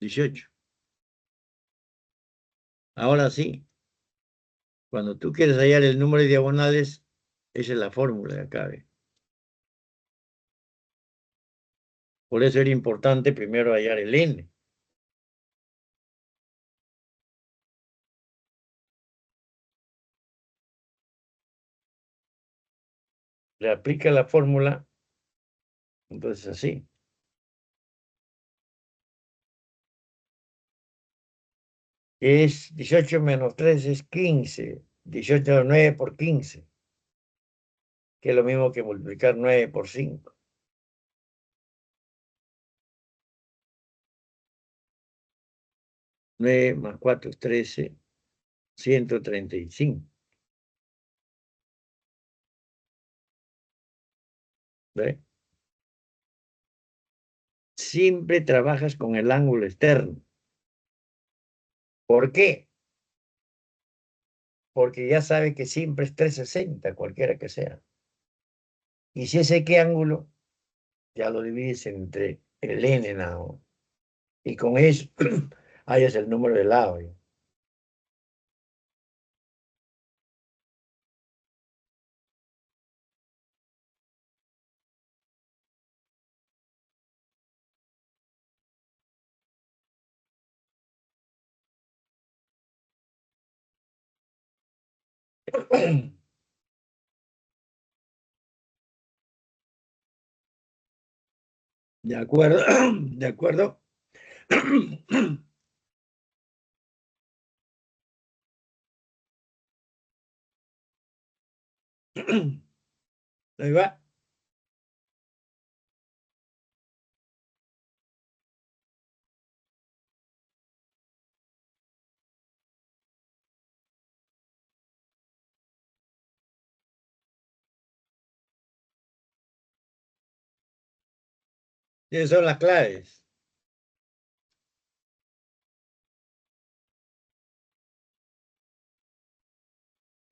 18. Ahora sí, cuando tú quieres hallar el número de diagonales, esa es la fórmula de acá, ¿ves? Por eso era importante primero hallar el n. Le aplica la fórmula, entonces así. Es 18 menos 3 es 15. 18 menos 9 por 15. Que es lo mismo que multiplicar 9 por 5. 9 más 4 es 13. 135. ¿Ve? Siempre trabajas con el ángulo externo. ¿Por qué? Porque ya sabe que siempre es 360, cualquiera que sea. Y si ese qué ángulo, ya lo divides entre el n nada más. Y con eso hallas el número de lado. ¿Ya? ¿De acuerdo? ¿De acuerdo? Ahí va. Esas son las claves.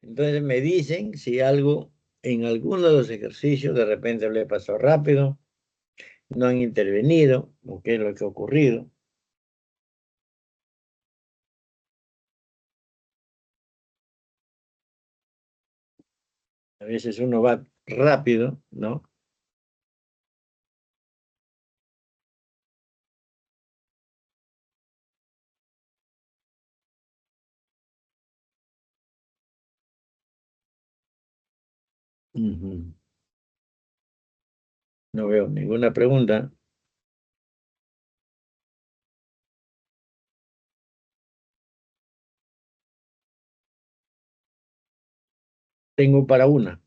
Entonces me dicen si algo en alguno de los ejercicios de repente le pasó rápido, no han intervenido, o qué es lo que ha ocurrido. A veces uno va rápido, ¿no? Ujú. No veo ninguna pregunta. Tengo para una.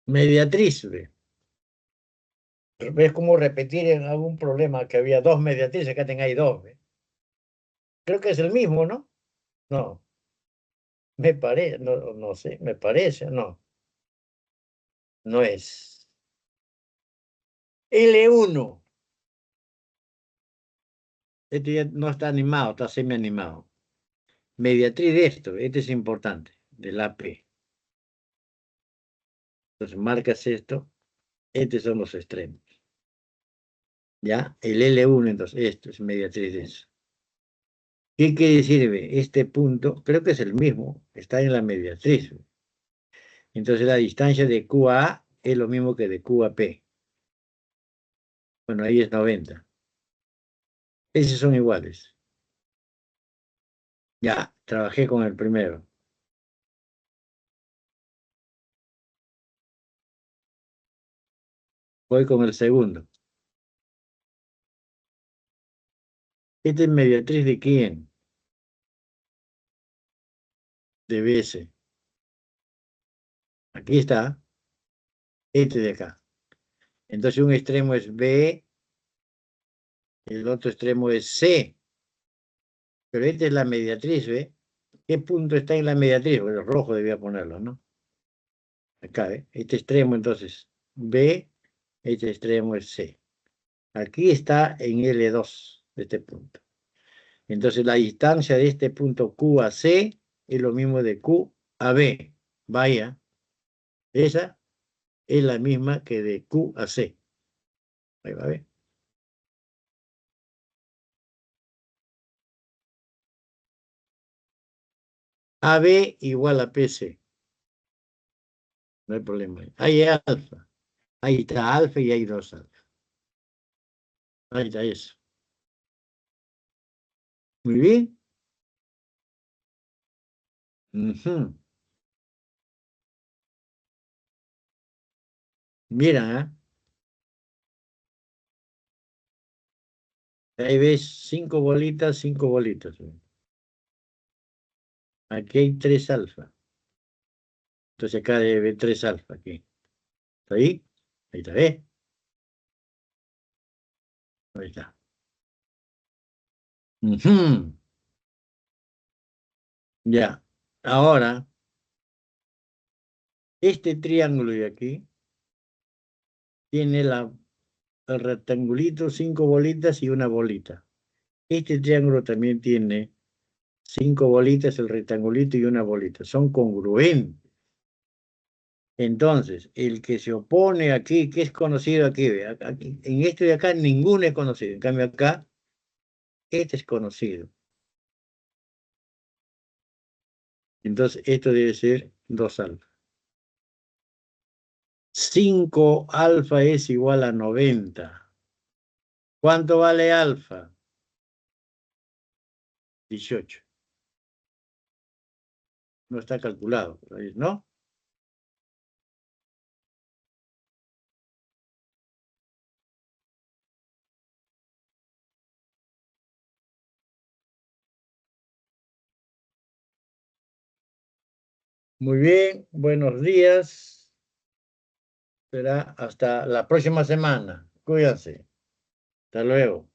Mediatriz, ¿ve? ¿Ves cómo repetir en algún problema que había dos mediatrices? Acá tengáis dos, ¿ve? Creo que es el mismo, ¿no? No. Me parece, no, no sé, me parece, no. No es. L1. Este ya no está animado, está semi-animado. Mediatriz de esto, este es importante, del AP. Entonces marcas esto, estos son los extremos. ¿Ya? El L1, entonces, esto es mediatriz de eso. ¿Qué quiere decir? ¿Ve? Este punto, creo que es el mismo, está en la mediatriz. ¿Ve? Entonces la distancia de Q a A es lo mismo que de Q a P. Bueno, ahí es 90. Esos son iguales. Ya, trabajé con el primero. Voy con el segundo. ¿Esta es mediatriz de quién? De BS. Aquí está. Este de acá. Entonces un extremo es B, el otro extremo es C. Pero esta es la mediatriz, ¿ve? ¿Qué punto está en la mediatriz? Bueno, rojo debía ponerlo, ¿no? Acá, ¿ve? Este extremo entonces B, este extremo es C. Aquí está en L2 de este punto. Entonces la distancia de este punto Q a C es lo mismo de Q a B. Vaya, esa es la misma que de Q a C. Ahí va a ver. AB igual a PC. No hay problema. Ahí es alfa. Ahí está alfa y hay dos alfa. Ahí está eso. Muy bien. Ujú. Mira, ¿eh? Ahí ves 5 bolitas. Aquí hay 3 alfa. Entonces acá debe haber 3 alfa aquí. ¿Está ahí? Ahí está, ¿ves? Ahí está. Ujú. Ya. Ahora, este triángulo de aquí tiene el rectangulito, 5 bolitas y una bolita. Este triángulo también tiene 5 bolitas, el rectangulito y una bolita. Son congruentes. Entonces, el que se opone aquí, que es conocido aquí, ve, aquí, en este de acá ninguno es conocido. En cambio acá, este es conocido. Entonces, esto debe ser 2 alfa. 5 alfa es igual a 90. ¿Cuánto vale alfa? 18. No está calculado, ¿no? Muy bien, buenos días. Será hasta la próxima semana. Cuídense. Hasta luego.